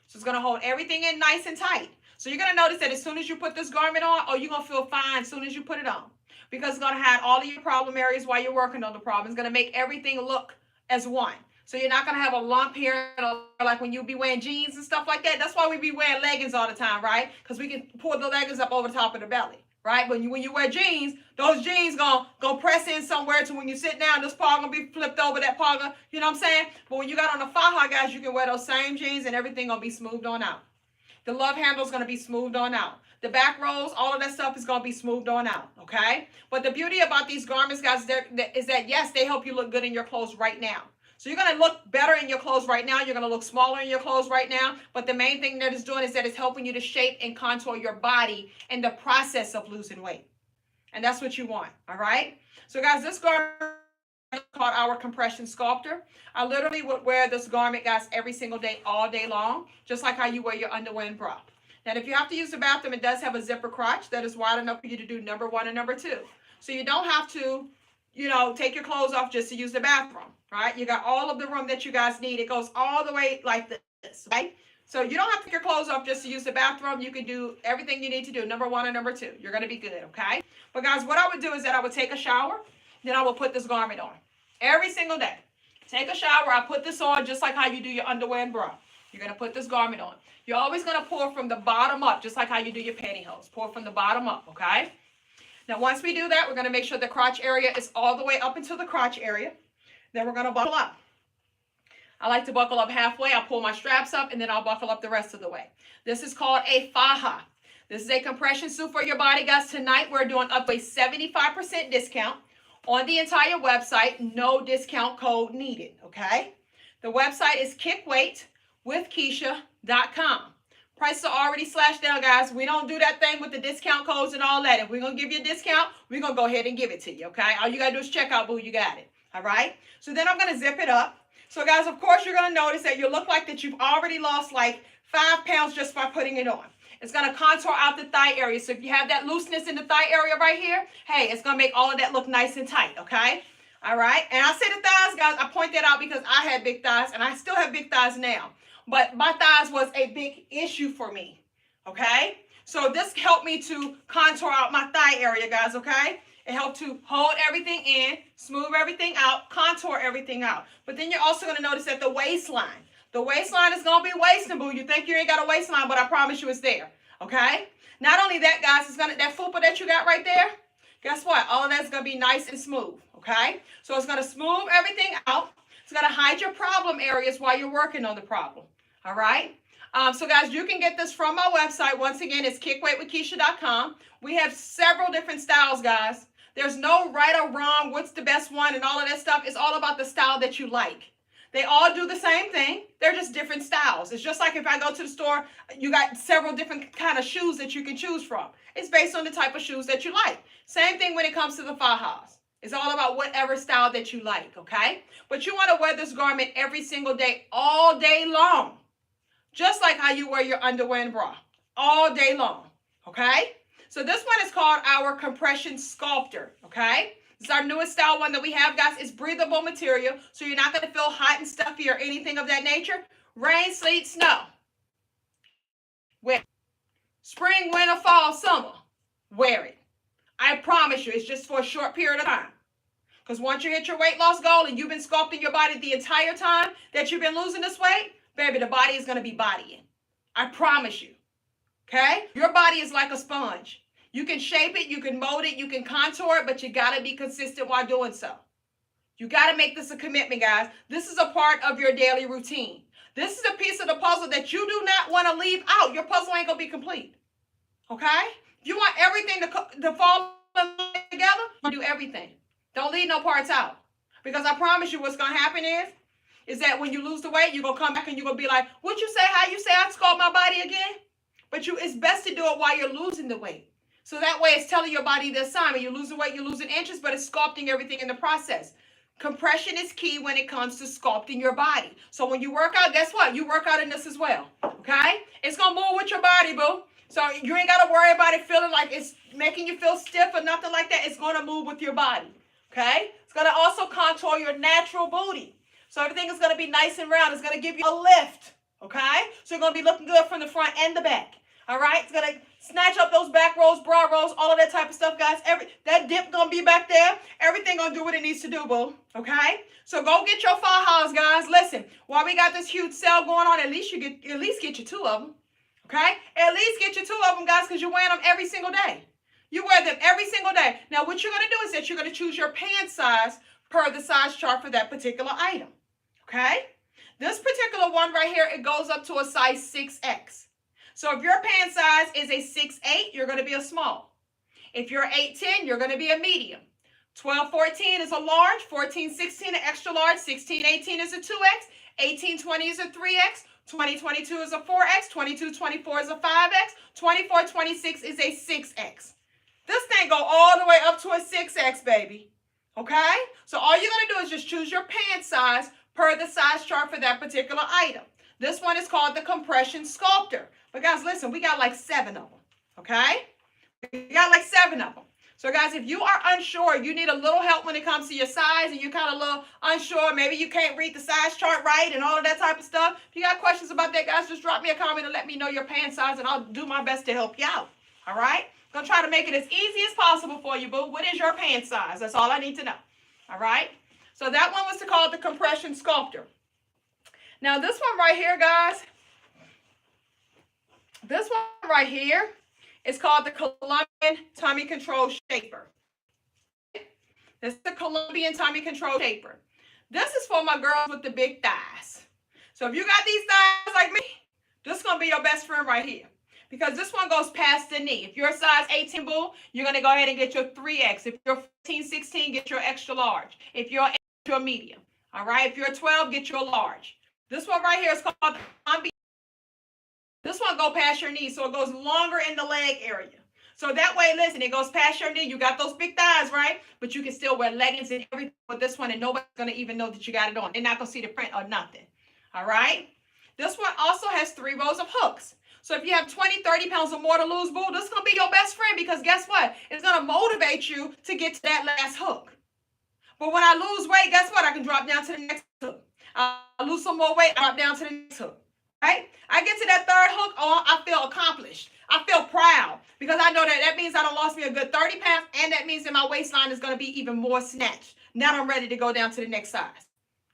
So it's going to hold everything in nice and tight. So you're going to notice that as soon as you put this garment on, you're going to feel fine as soon as you put it on. Because it's going to hide all of your problem areas while you're working on the problem. It's going to make everything look as one. So you're not going to have a lump here, like when you be wearing jeans and stuff like that. That's why we be wearing leggings all the time, right? Because we can pull the leggings up over the top of the belly, right? But when you wear jeans, those jeans gonna press in somewhere to when you sit down, this part gonna be flipped over, that part, you know what I'm saying? But when you got on the faja, guys, you can wear those same jeans and everything gonna be smoothed on out. The love handle is gonna be smoothed on out. The back rolls, all of that stuff is gonna be smoothed on out, okay? But the beauty about these garments, guys, is that, yes, they help you look good in your clothes right now. So you're going to look better in your clothes right now. You're going to look smaller in your clothes right now. But the main thing that it's doing is that it's helping you to shape and contour your body in the process of losing weight. And that's what you want. All right. So guys, this garment is called our compression sculptor. I literally would wear this garment, guys, every single day, all day long, just like how you wear your underwear and bra. Now, if you have to use the bathroom, it does have a zipper crotch that is wide enough for you to do number 1 and number 2. So you don't have to, take your clothes off just to use the bathroom. Right? You got all of the room that you guys need. It goes all the way like this, right? So you don't have to take your clothes off just to use the bathroom. You can do everything you need to do, number 1 and number 2. You're going to be good, okay? But guys, what I would do is that I would take a shower, then I would put this garment on every single day. Take a shower, I put this on just like how you do your underwear and bra. You're going to put this garment on. You're always going to pour from the bottom up, just like how you do your pantyhose. Pour from the bottom up, okay? Now, once we do that, we're going to make sure the crotch area is all the way up into the crotch area. Then we're going to buckle up. I like to buckle up halfway. I'll pull my straps up and then I'll buckle up the rest of the way. This is called a faja. This is a compression suit for your body, guys. Tonight we're doing up a 75% discount on the entire website. No discount code needed, okay? The website is kickweightwithkeisha.com. Prices are already slashed down, guys. We don't do that thing with the discount codes and all that. If we're going to give you a discount, we're going to go ahead and give it to you, okay? All you got to do is check out, boo, you got it, all right? So then I'm going to zip it up. So, guys, of course, you're going to notice that you look like that you've already lost like 5 pounds just by putting it on. It's going to contour out the thigh area. So if you have that looseness in the thigh area right here, hey, it's going to make all of that look nice and tight, okay? All right? And I say the thighs, guys, I point that out because I had big thighs, and I still have big thighs now. But my thighs was a big issue for me, okay? So this helped me to contour out my thigh area, guys, okay? It helped to hold everything in, smooth everything out, contour everything out. But then you're also going to notice that the waistline is going to be wasting, boo. You think you ain't got a waistline, but I promise you it's there, okay? Not only that, guys, it's gonna, that fupa that you got right there, guess what? All of that's going to be nice and smooth, okay? So it's going to smooth everything out. It's going to hide your problem areas while you're working on the problem, all right? So, guys, you can get this from my website. Once again, it's kickweightwithkeisha.com. We have several different styles, guys. There's no right or wrong, what's the best one, and all of that stuff. It's all about the style that you like. They all do the same thing. They're just different styles. It's just like if I go to the store, you got several different kind of shoes that you can choose from. It's based on the type of shoes that you like. Same thing when it comes to the fajas. It's all about whatever style that you like, okay? But you want to wear this garment every single day, all day long. Just like how you wear your underwear and bra, all day long, okay? So this one is called our compression sculptor, okay? This is our newest style one that we have, guys. It's breathable material, so you're not going to feel hot and stuffy or anything of that nature. Rain, sleet, snow. Wear it. Spring, winter, fall, summer. Wear it. I promise you, it's just for a short period of time. Because once you hit your weight loss goal and you've been sculpting your body the entire time that you've been losing this weight, baby, the body is going to be bodying. I promise you. Okay? Your body is like a sponge. You can shape it, you can mold it, you can contour it, but you got to be consistent while doing so. You got to make this a commitment, guys. This is a part of your daily routine. This is a piece of the puzzle that you do not want to leave out. Your puzzle ain't going to be complete. Okay? If you want everything to fall together, do everything. Don't leave no parts out. Because I promise you what's going to happen is that when you lose the weight, you're going to come back and you're going to be like, what you say, how you say I sculpt my body again? But it's best to do it while you're losing the weight. So that way it's telling your body the assignment. You're losing weight, you're losing inches, but it's sculpting everything in the process. Compression is key when it comes to sculpting your body. So when you work out, guess what? You work out in this as well, okay? It's going to move with your body, boo. So you ain't got to worry about it feeling like it's making you feel stiff or nothing like that. It's going to move with your body, okay? It's going to also contour your natural booty. So everything is going to be nice and round. It's going to give you a lift, okay? So you're going to be looking good from the front and the back, all right? It's going to snatch up those back rolls, bra rolls, all of that type of stuff, guys. That dip going to be back there. Everything going to do what it needs to do, boo, okay? So go get your fajas, guys. Listen, while we got this huge sale going on, at least get you 2 of them, okay? At least get you 2 of them, guys, because you're wearing them every single day. You wear them every single day. Now, what you're going to do is that you're going to choose your pant size per the size chart for that particular item, okay? This particular one right here, it goes up to a size 6X. So if your pant size is a 6'8", you're going to be a small. If you're 8'10", you're going to be a medium. 12'14" is a large. 14'16" an extra large. 16'18" is a 2X. 18'20" is a 3X. 20'22" is a 4X. 22'24" is a 5X. 24'26" is a 6X. This thing go all the way up to a 6X, baby. Okay? So all you're going to do is just choose your pant size per the size chart for that particular item. This one is called the compression sculptor. But guys, listen, we got like 7 of them. Okay? We got like 7 of them. So guys, if you are unsure, you need a little help when it comes to your size, and you're kind of a little unsure, maybe you can't read the size chart right and all of that type of stuff. If you got questions about that, guys, just drop me a comment and let me know your pant size, and I'll do my best to help you out. All right? I'm going to try to make it as easy as possible for you, boo. What is your pant size? That's all I need to know. All right? So that one was called the compression sculptor. Now this one right here, guys, this one right here is called the Colombian Tummy Control Shaper. This is the Colombian Tummy Control Shaper. This is for my girls with the big thighs. So if you got these thighs like me, this is going to be your best friend right here. Because this one goes past the knee. If you're a size 18 boo, you're going to go ahead and get your 3X. If you're 14, 16, get your extra large. If you're 8, get your medium. All right? If you're 12, get your large. This one right here is called the combi. This one go past your knee, so it goes longer in the leg area. So that way, listen, it goes past your knee. You got those big thighs, right? But you can still wear leggings and everything with this one, and nobody's going to even know that you got it on. They're not going to see the print or nothing. All right? This one also has 3 rows of hooks. So if you have 20, 30 pounds or more to lose, boo, this is going to be your best friend because guess what? It's going to motivate you to get to that last hook. But when I lose weight, guess what? I can drop down to the next hook. I lose some more weight, I drop down to the next hook. Right? I get to that 3rd hook, oh, I feel accomplished. I feel proud because I know that means I done lost me a good 30 pounds, and that means that my waistline is going to be even more snatched. Now I'm ready to go down to the next size.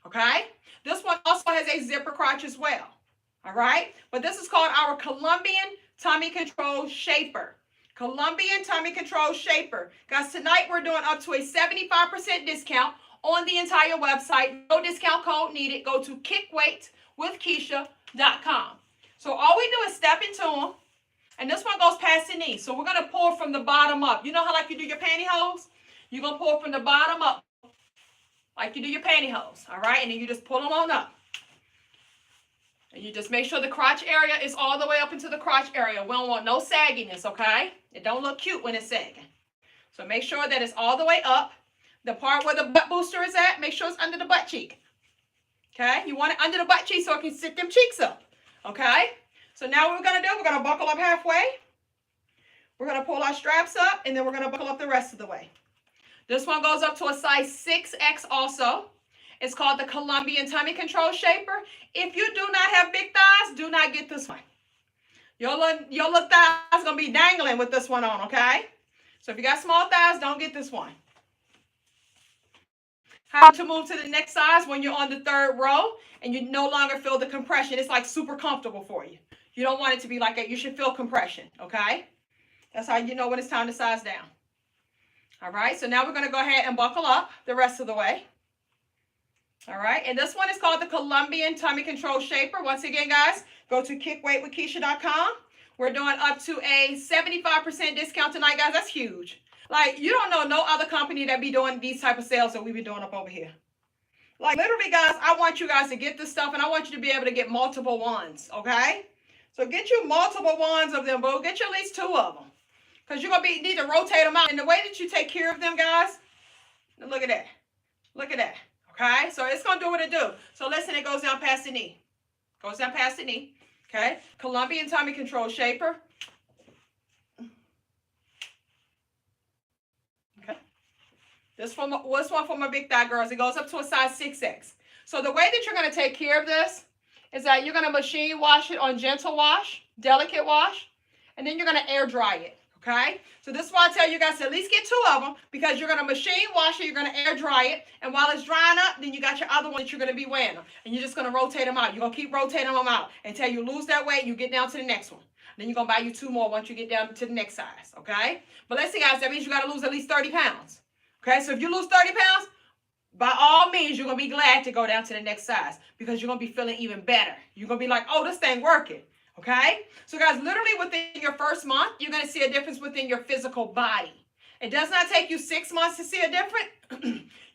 Okay? This one also has a zipper crotch as well. All right? But this is called our Colombian Tummy Control Shaper. Colombian Tummy Control Shaper. Guys, tonight we're doing up to a 75% discount on the entire website. No discount code needed. Go to kickweightwithkeisha.com. So all we do is step into them. And this one goes past the knee. So we're going to pour from the bottom up. You know how like you do your pantyhose? You're going to pour from the bottom up like you do your pantyhose. All right? And then you just pull them on up. And you just make sure the crotch area is all the way up into the crotch area. We don't want no sagginess, okay? It don't look cute when it's sagging. So make sure that it's all the way up. The part where the butt booster is at, make sure it's under the butt cheek. Okay? You want it under the butt cheek so it can sit them cheeks up. Okay? So now what we're going to do, we're going to buckle up halfway. We're going to pull our straps up, and then we're going to buckle up the rest of the way. This one goes up to a size 6X also. It's called the Colombian Tummy Control Shaper. If you do not have big thighs, do not get this one. Your little thighs are going to be dangling with this one on, okay? So if you got small thighs, don't get this one. How to move to the next size when you're on the 3rd row and you no longer feel the compression. It's like super comfortable for you. You don't want it to be like that. You should feel compression, okay? That's how you know when it's time to size down. All right, so now we're going to go ahead and buckle up the rest of the way. All right, and this one is called the Colombian Tummy Control Shaper. Once again, guys, go to kickweightwithkeisha.com. We're doing up to a 75% discount tonight, guys. That's huge. Like, you don't know no other company that be doing these type of sales that we be doing up over here. Like, literally, guys, I want you guys to get this stuff, and I want you to be able to get multiple ones, okay? So get you multiple ones of them, boo. Get you at least 2 of them. Because you're going to need to rotate them out. And the way that you take care of them, guys, look at that. Look at that. Okay? So it's going to do what it do. So listen, it goes down past the knee. Goes down past the knee. Okay? Colombian Tummy Control Shaper. Okay? This one for my big thigh girls. It goes up to a size 6X. So the way that you're going to take care of this is that you're going to machine wash it on gentle wash, delicate wash, and then you're going to air dry it. Okay, so this is why I tell you guys to at least get 2 of them because you're going to machine wash it, you're going to air dry it, and while it's drying up, then you got your other one that you're going to be wearing them, and you're just going to rotate them out. You're going to keep rotating them out until you lose that weight, you get down to the next one. Then you're going to buy you 2 more once you get down to the next size, okay? But let's see, guys, that means you got to lose at least 30 pounds, okay? So if you lose 30 pounds, by all means, you're going to be glad to go down to the next size because you're going to be feeling even better. You're going to be like, oh, this thing working. Okay, so guys, literally within your 1st month, you're going to see a difference within your physical body. It does not take you 6 months to see a difference.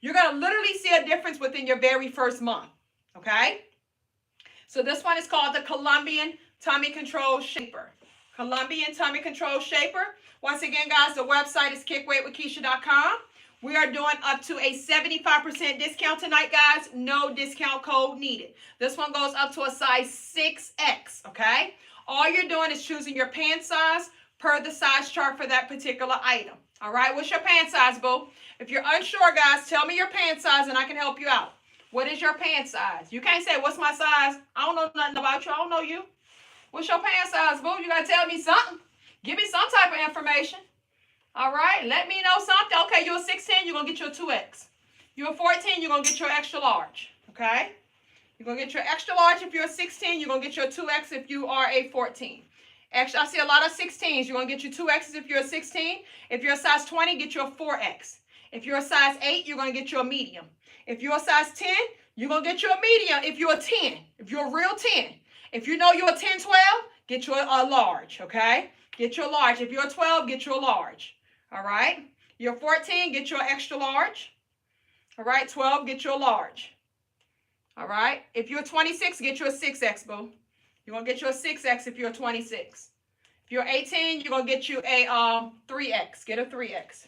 You're going to literally see a difference within your very 1st month. Okay, so this one is called the Colombian Tummy Control Shaper. Colombian Tummy Control Shaper. Once again, guys, the website is kickweightwithkeisha.com. We are doing up to a 75% discount tonight, guys. No discount code needed. This one goes up to a size 6X, okay? All you're doing is choosing your pant size per the size chart for that particular item. All right, what's your pant size, boo? If you're unsure, guys, tell me your pant size and I can help you out. What is your pant size? You can't say, what's my size? I don't know nothing about you. I don't know you. What's your pant size, boo? You got to tell me something. Give me some type of information. All right, let me know something. Okay, you're a 16, you're going to get your 2X. You're a 14, you're going to get your extra large. Okay? You're going to get your extra large if you're a 16. You're going to get your 2X if you are a 14. Actually, I see a lot of 16s. You're going to get your 2Xs if you're a 16. If you're a size 20, get your 4X. If you're a size 8, you're going to get your medium. If you're a size 10, You're going to get you a medium if you're a 10, if you're a real 10. If you know you're a 10, 12, get you a large, okay? Get you a large. If you're a 12, get you a large, all right? You're 14, get you an extra large, all right? 12, get you a large, all right? If you're 26, get you a 6X, boo. You're going to get you a 6X if you're 26. If you're 18, you're going to get you a 3X. Get a 3X.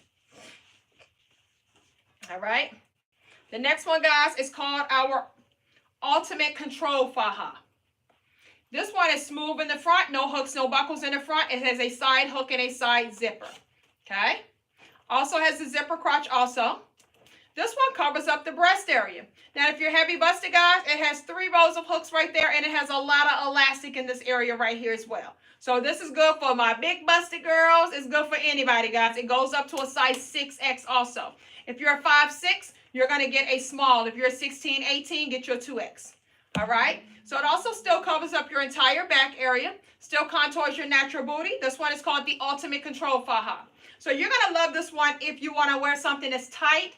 All right? The next one, guys, is called our Ultimate Control Faja. This one is smooth in the front, no hooks, no buckles in the front. It has a side hook and a side zipper. Okay? Also has a zipper crotch also. This one covers up the breast area. Now, if you're heavy busted, guys, it has 3 rows of hooks right there, and it has a lot of elastic in this area right here as well. So this is good for my big busted girls. It's good for anybody, guys. It goes up to a size 6X also. If you're a 5'6", you're going to get a small. If you're a 16, 18, get your 2X. All right? So it also still covers up your entire back area. Still contours your natural booty. This one is called the Ultimate Control Faja. So you're going to love this one if you want to wear something that's tight.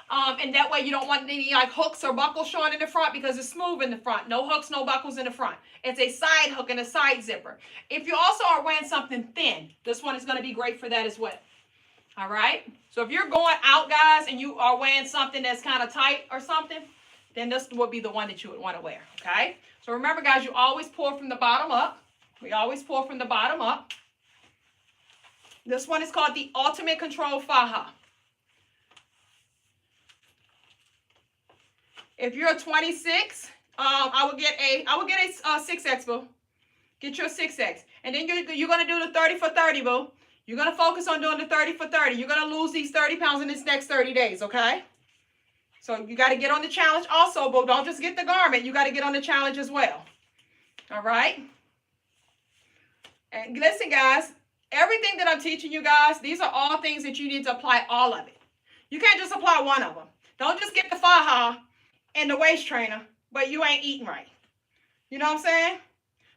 And that way you don't want any like hooks or buckles showing in the front because it's smooth in the front. No hooks, no buckles in the front. It's a side hook and a side zipper. If you also are wearing something thin, this one is going to be great for that as well. All right? So if you're going out, guys, and you are wearing something that's kind of tight or something, then this would be the one that you would want to wear. Okay? So remember, guys, you always pour from the bottom up. We always pour from the bottom up. This one is called the Ultimate Control Faja. If you're a 26, I would get a 6X, boo. Get you a 6X. And then you're going to do the 30 for 30, boo. You're going to focus on doing the 30 for 30. You're going to lose these 30 pounds in this next 30 days, okay? So you got to get on the challenge also, boo. Don't just get the garment. You got to get on the challenge as well. All right? And listen, guys, everything that I'm teaching you guys, these are all things that you need to apply all of it. You can't just apply one of them. Don't just get the faja and the waist trainer, but you ain't eating right. You know what I'm saying?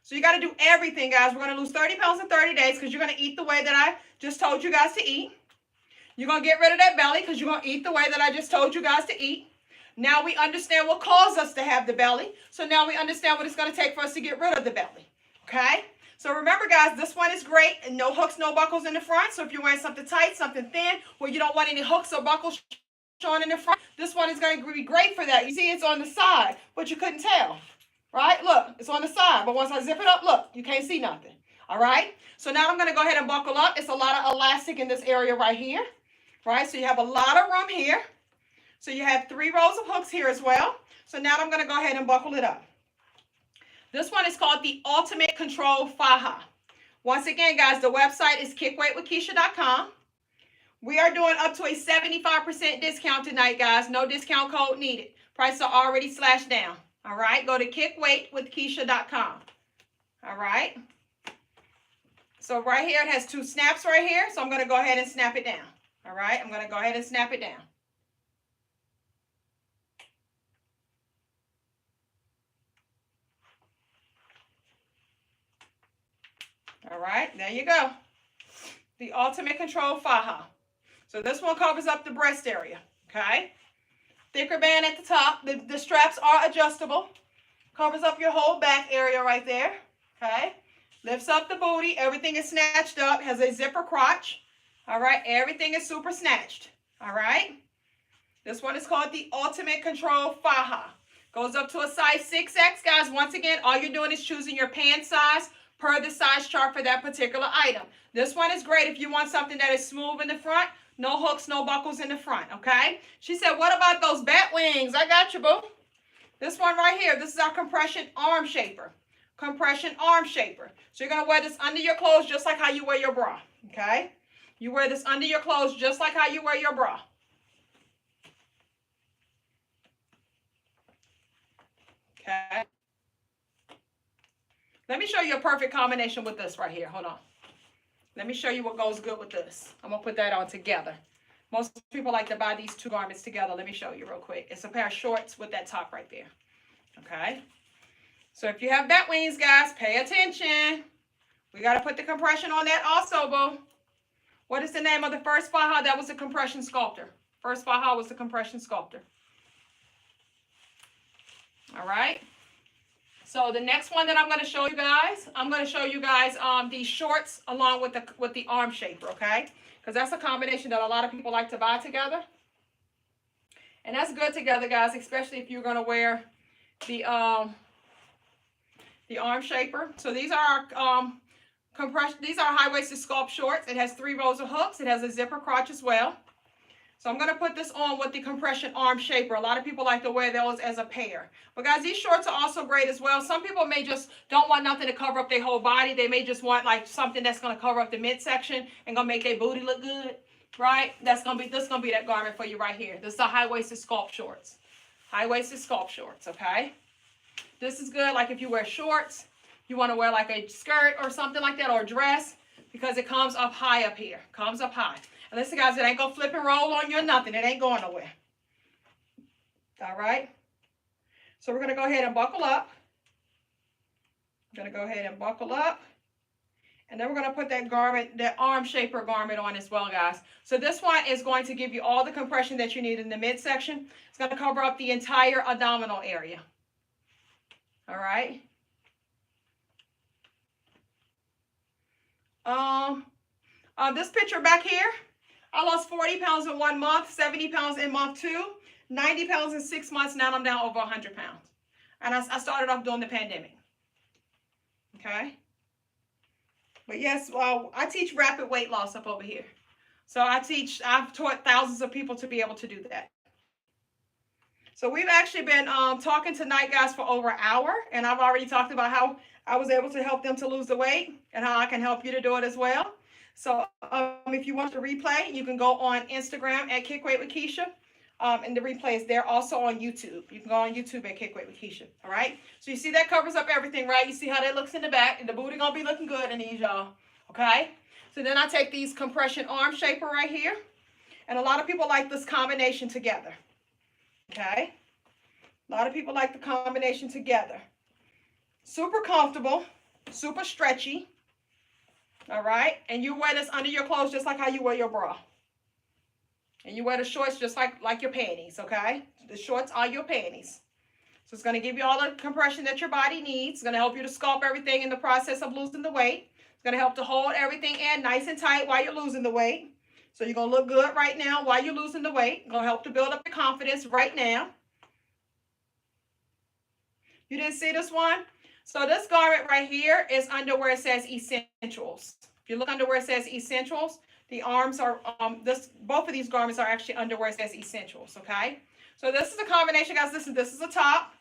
So you got to do everything, guys. We're going to lose 30 pounds in 30 days because you're going to eat the way that I just told you guys to eat. You're going to get rid of that belly because you're going to eat the way that I just told you guys to eat. Now we understand what caused us to have the belly. So now we understand what it's going to take for us to get rid of the belly. Okay? So remember, guys, this one is great. And no hooks, no buckles in the front. So if you're wearing something tight, something thin, where you don't want any hooks or buckles showing in the front, this one is going to be great for that. You see it's on the side, but you couldn't tell, right? Look, it's on the side, but once I zip it up, look, you can't see nothing, all right? So now I'm going to go ahead and buckle up. It's a lot of elastic in this area right here, right? So you have a lot of room here. So you have 3 rows of hooks here as well. So now I'm going to go ahead and buckle it up. This one is called the Ultimate Control Faja. Once again, guys, the website is kickweightwithkeisha.com. We are doing up to a 75% discount tonight, guys. No discount code needed. Prices are already slashed down. All right. Go to kickweightwithkeisha.com. All right. So right here, it has 2 snaps right here. So I'm going to go ahead and snap it down. All right. I'm going to go ahead and snap it down. All right. There you go. The Ultimate Control Faja. So this one covers up the breast area, okay? Thicker band at the top. The straps are adjustable. Covers up your whole back area right there, okay? Lifts up the booty. Everything is snatched up. Has a zipper crotch, all right? Everything is super snatched, all right? This one is called the Ultimate Control Faja. Goes up to a size 6X, guys. Once again, all you're doing is choosing your pant size per the size chart for that particular item. This one is great if you want something that is smooth in the front. No hooks, no buckles in the front, okay? She said, what about those bat wings? I got you, boo. This one right here, this is our compression arm shaper. Compression arm shaper. So you're going to wear this under your clothes just like how you wear your bra, okay? You wear this under your clothes just like how you wear your bra. Okay? Let me show you a perfect combination with this right here. Hold on. Let me show you what goes good with this. I'm going to put that on together. Most people like to buy these 2 garments together. Let me show you real quick. It's a pair of shorts with that top right there. Okay? So if you have bat wings, guys, pay attention. We got to put the compression on that also, boo. What is the name of the first faja? That was the compression sculptor. First faja was the compression sculptor. All right. So the next one that I'm going to show you guys, these shorts along with the arm shaper, okay? Because that's a combination that a lot of people like to buy together. And that's good together, guys, especially if you're going to wear the arm shaper. So these are these are high-waisted sculpt shorts. It has 3 rows of hooks. It has a zipper crotch as well. So I'm going to put this on with the compression arm shaper. A lot of people like to wear those as a pair. But guys, these shorts are also great as well. Some people may just don't want nothing to cover up their whole body. They may just want like something that's going to cover up the midsection and going to make their booty look good, right? This is going to be that garment for you right here. This is a high-waisted sculpt shorts. High-waisted sculpt shorts, okay? This is good like if you wear shorts, you want to wear like a skirt or something like that, or a dress, because it comes up high up here. Comes up high. And listen, guys, it ain't going to flip and roll on you or nothing. It ain't going nowhere. All right? So we're going to go ahead and buckle up. I'm going to go ahead and buckle up. And then we're going to put that garment, that arm shaper garment on as well, guys. So this one is going to give you all the compression that you need in the midsection. It's going to cover up the entire abdominal area. All right? This picture back here, I lost 40 pounds in 1 month, 70 pounds in month 2, 90 pounds in 6 months. Now I'm down over 100 pounds. And I started off during the pandemic. Okay? But yes, well, I teach rapid weight loss up over here. So I've taught thousands of people to be able to do that. So we've actually been talking tonight, guys, for over an hour. And I've already talked about how I was able to help them to lose the weight and how I can help you to do it as well. So if you want the replay, you can go on Instagram at Kick Weight with Keisha. And the replay is there also on YouTube. You can go on YouTube at Kick Weight with Keisha. All right. So you see that covers up everything, right? You see how that looks in the back. And the booty going to be looking good in these, y'all. Okay. So then I take these compression arm shaper right here. And a lot of people like this combination together. Okay. A lot of people like the combination together. Super comfortable. Super stretchy. All right. And you wear this under your clothes just like how you wear your bra. And you wear the shorts just like your panties, okay? The shorts are your panties. So it's going to give you all the compression that your body needs. It's going to help you to sculpt everything in the process of losing the weight. It's going to help to hold everything in nice and tight while you're losing the weight. So you're going to look good right now while you're losing the weight. It's going to help to build up your confidence right now. You didn't see this one? So this garment right here is under where it says Essentials. If you look under where it says Essentials, the arms are, both of these garments are actually under where it says Essentials, okay? So this is a combination, guys. Listen, this is a top.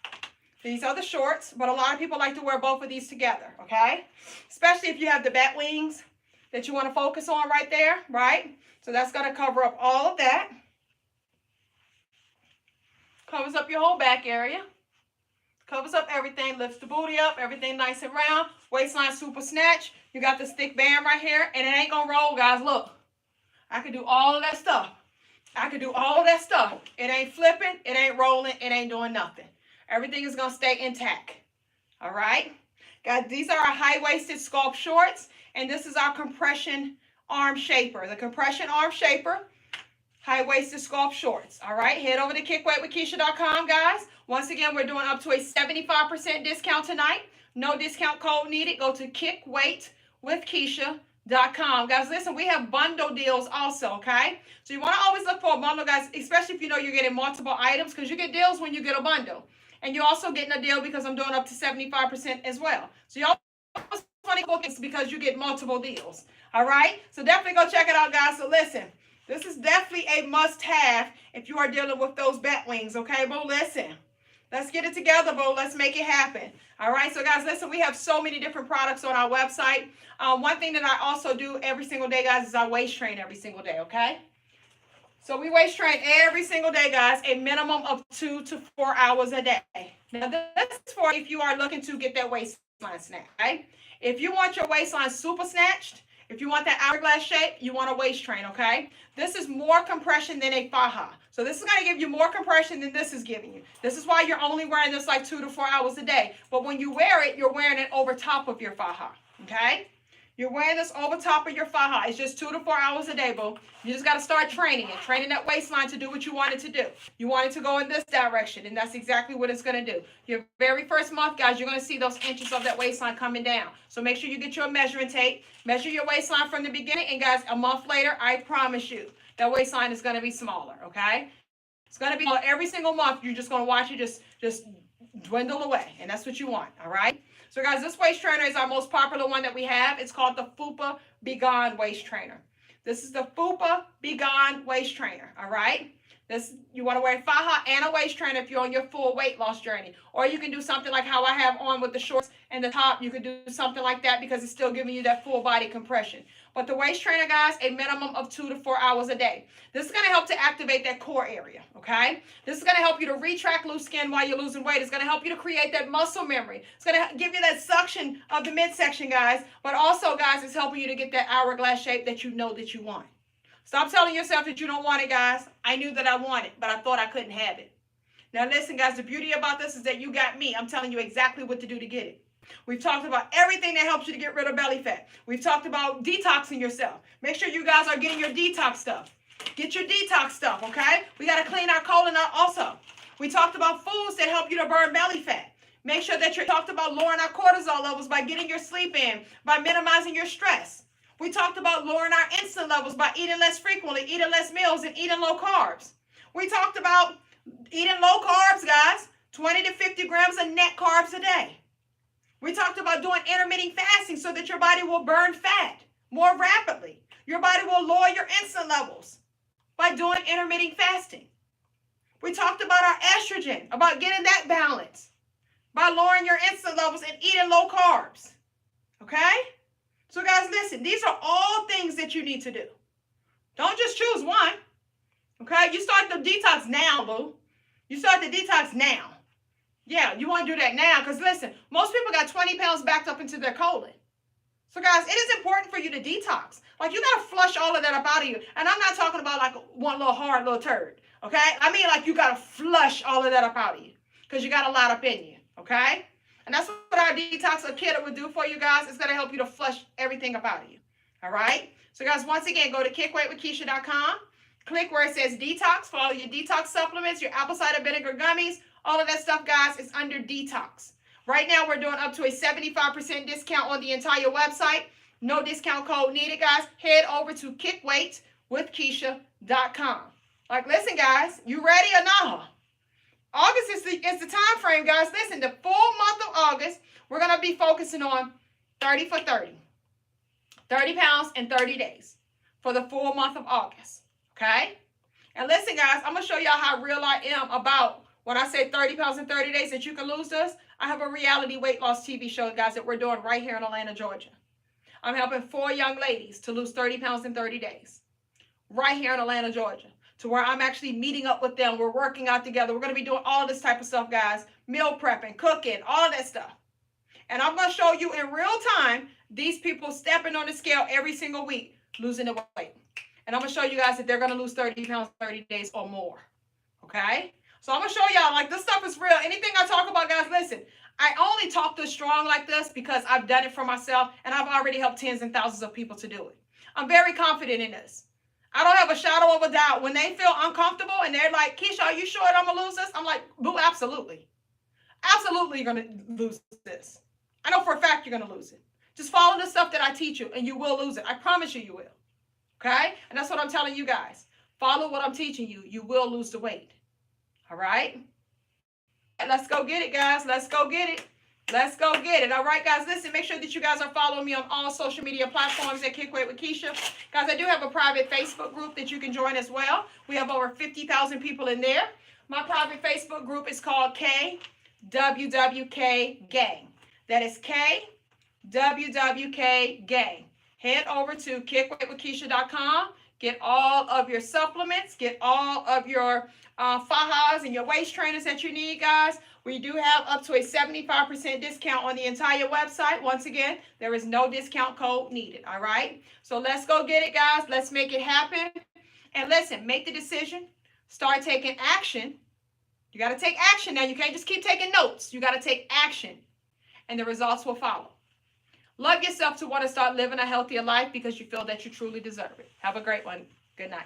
These are the shorts, but a lot of people like to wear both of these together, okay? Especially if you have the bat wings that you want to focus on right there, right? So that's going to cover up all of that. Covers up your whole back area. Covers up everything, lifts the booty up, everything nice and round. Waistline super snatch. You got this thick band right here, and it ain't going to roll, guys. Look, I can do all of that stuff. I can do all of that stuff. It ain't flipping, it ain't rolling, it ain't doing nothing. Everything is going to stay intact. All right? Guys, these are our high-waisted sculpt shorts, and this is our compression arm shaper. The compression arm shaper, high-waisted sculpt shorts. All right? Head over to kickweightwithkeisha.com, guys. Once again, we're doing up to a 75% discount tonight. No discount code needed. Go to kickweightwithkeisha.com. Guys, listen, we have bundle deals also, okay? So you want to always look for a bundle, guys, especially if you know you're getting multiple items, because you get deals when you get a bundle. And you're also getting a deal because I'm doing up to 75% as well. So y'all funny bookings because you get multiple deals. All right? So definitely go check it out, guys. So listen, this is definitely a must-have if you are dealing with those bat wings, okay, boo? Listen. Let's get it together, boo. Let's make it happen. All right. So, guys, listen, we have so many different products on our website. One thing that I also do every single day, guys, is I waist train every single day, okay? So we waist train every single day, guys, a minimum of 2 to 4 hours a day. Now, this is for if you are looking to get that waistline snatched, okay? If you want your waistline super snatched, if you want that hourglass shape, you want a waist train, okay? This is more compression than a faja. So this is going to give you more compression than this is giving you. This is why you're only wearing this like 2 to 4 hours a day. But when you wear it, you're wearing it over top of your faja, okay? You're wearing this over top of your faja. It's just 2 to 4 hours a day, boo. You just got to start training it. Training that waistline to do what you want it to do. You want it to go in this direction, and that's exactly what it's going to do. Your very first month, guys, you're going to see those inches of that waistline coming down. So make sure you get your measuring tape. Measure your waistline from the beginning, and guys, a month later, I promise you, that waistline is going to be smaller, okay? It's going to be every single month. You're just going to watch it just dwindle away, and that's what you want, all right? So guys, this waist trainer is our most popular one that we have. It's called the Fupa Be Gone waist trainer. This is the Fupa Be Gone waist trainer, all right? You want to wear a faja and a waist trainer if you're on your full weight loss journey. Or you can do something like how I have on with the shorts and the top. You could do something like that because it's still giving you that full body compression. But the waist trainer, guys, a minimum of 2 to 4 hours a day. This is going to help to activate that core area, okay? This is going to help you to retract loose skin while you're losing weight. It's going to help you to create that muscle memory. It's going to give you that suction of the midsection, guys. But also, guys, it's helping you to get that hourglass shape that you know that you want. Stop telling yourself that you don't want it, guys. I knew that I wanted, but I thought I couldn't have it. Now, listen, guys, the beauty about this is that you got me. I'm telling you exactly what to do to get it. We've talked about everything that helps you to get rid of belly fat. We've talked about detoxing yourself. Make sure you guys are getting your detox stuff. Get your detox stuff, okay? We got to clean our colon out also. We talked about foods that help you to burn belly fat. Make sure that you talked about lowering our cortisol levels by getting your sleep in, by minimizing your stress. We talked about lowering our insulin levels by eating less frequently, eating less meals, and eating low carbs. We talked about eating low carbs, guys, 20 to 50 grams of net carbs a day. We talked about doing intermittent fasting so that your body will burn fat more rapidly. Your body will lower your insulin levels by doing intermittent fasting. We talked about our estrogen, about getting that balance by lowering your insulin levels and eating low carbs. Okay? So guys, listen, these are all things that you need to do. Don't just choose one. Okay? You start the detox now, boo. You start the detox now. Yeah, you want to do that now because listen, most people got 20 pounds backed up into their colon. So guys, it is important for you to detox. Like you got to flush all of that up out of you. And I'm not talking about like one little hard little turd. Okay? I mean like you got to flush all of that up out of you because you got a lot up in you. Okay? And that's what our detox kit would do for you guys. It's going to help you to flush everything up out of you. All right? So guys, once again, go to kickweightwithkeisha.com. Click where it says detox for all your detox supplements, your apple cider vinegar gummies, all of that stuff, guys, is under detox. Right now, we're doing up to a 75% discount on the entire website. No discount code needed, guys. Head over to kickweightwithkeisha.com. Like, listen, guys, you ready or not? August is the time frame, guys. Listen, the full month of August, we're going to be focusing on 30 for 30. 30 pounds in 30 days for the full month of August. Okay? And listen, guys, I'm going to show y'all how real I am about when I say 30 pounds in 30 days that you can lose this. I have a reality weight loss TV show, guys, that we're doing right here in Atlanta, Georgia. I'm helping 4 young ladies to lose 30 pounds in 30 days. Right here in Atlanta, Georgia. To where I'm actually meeting up with them. We're working out together. We're going to be doing all of this type of stuff, guys. Meal prepping, cooking, all of that stuff. And I'm going to show you in real time these people stepping on the scale every single week, losing the weight. And I'm going to show you guys that they're going to lose 30 pounds in 30 days or more. Okay? So I'm going to show y'all, like, this stuff is real. Anything I talk about, guys, listen, I only talk this strong like this because I've done it for myself, and I've already helped tens and thousands of people to do it. I'm very confident in this. I don't have a shadow of a doubt. When they feel uncomfortable and they're like, Keisha, are you sure I'm going to lose this? I'm like, boo, absolutely. Absolutely you're going to lose this. I know for a fact you're going to lose it. Just follow the stuff that I teach you, and you will lose it. I promise you, you will. Okay? And that's what I'm telling you guys. Follow what I'm teaching you. You will lose the weight. All right? Let's go get it, guys. Let's go get it. Let's go get it. All right, guys, listen, make sure that you guys are following me on all social media platforms at Kick Weight with Keisha. Guys, I do have a private Facebook group that you can join as well. We have over 50,000 people in there. My private Facebook group is called KWWK Gang. That is KWWK Gang. Head over to kickweightwithkeisha.com. Get all of your supplements. Get all of your fajas and your waist trainers that you need, guys. We do have up to a 75% discount on the entire website. Once again, there is no discount code needed, all right? So let's go get it, guys. Let's make it happen. And listen, make the decision. Start taking action. You got to take action now. You can't just keep taking notes. You got to take action, and the results will follow. Love yourself to want to start living a healthier life because you feel that you truly deserve it. Have a great one. Good night.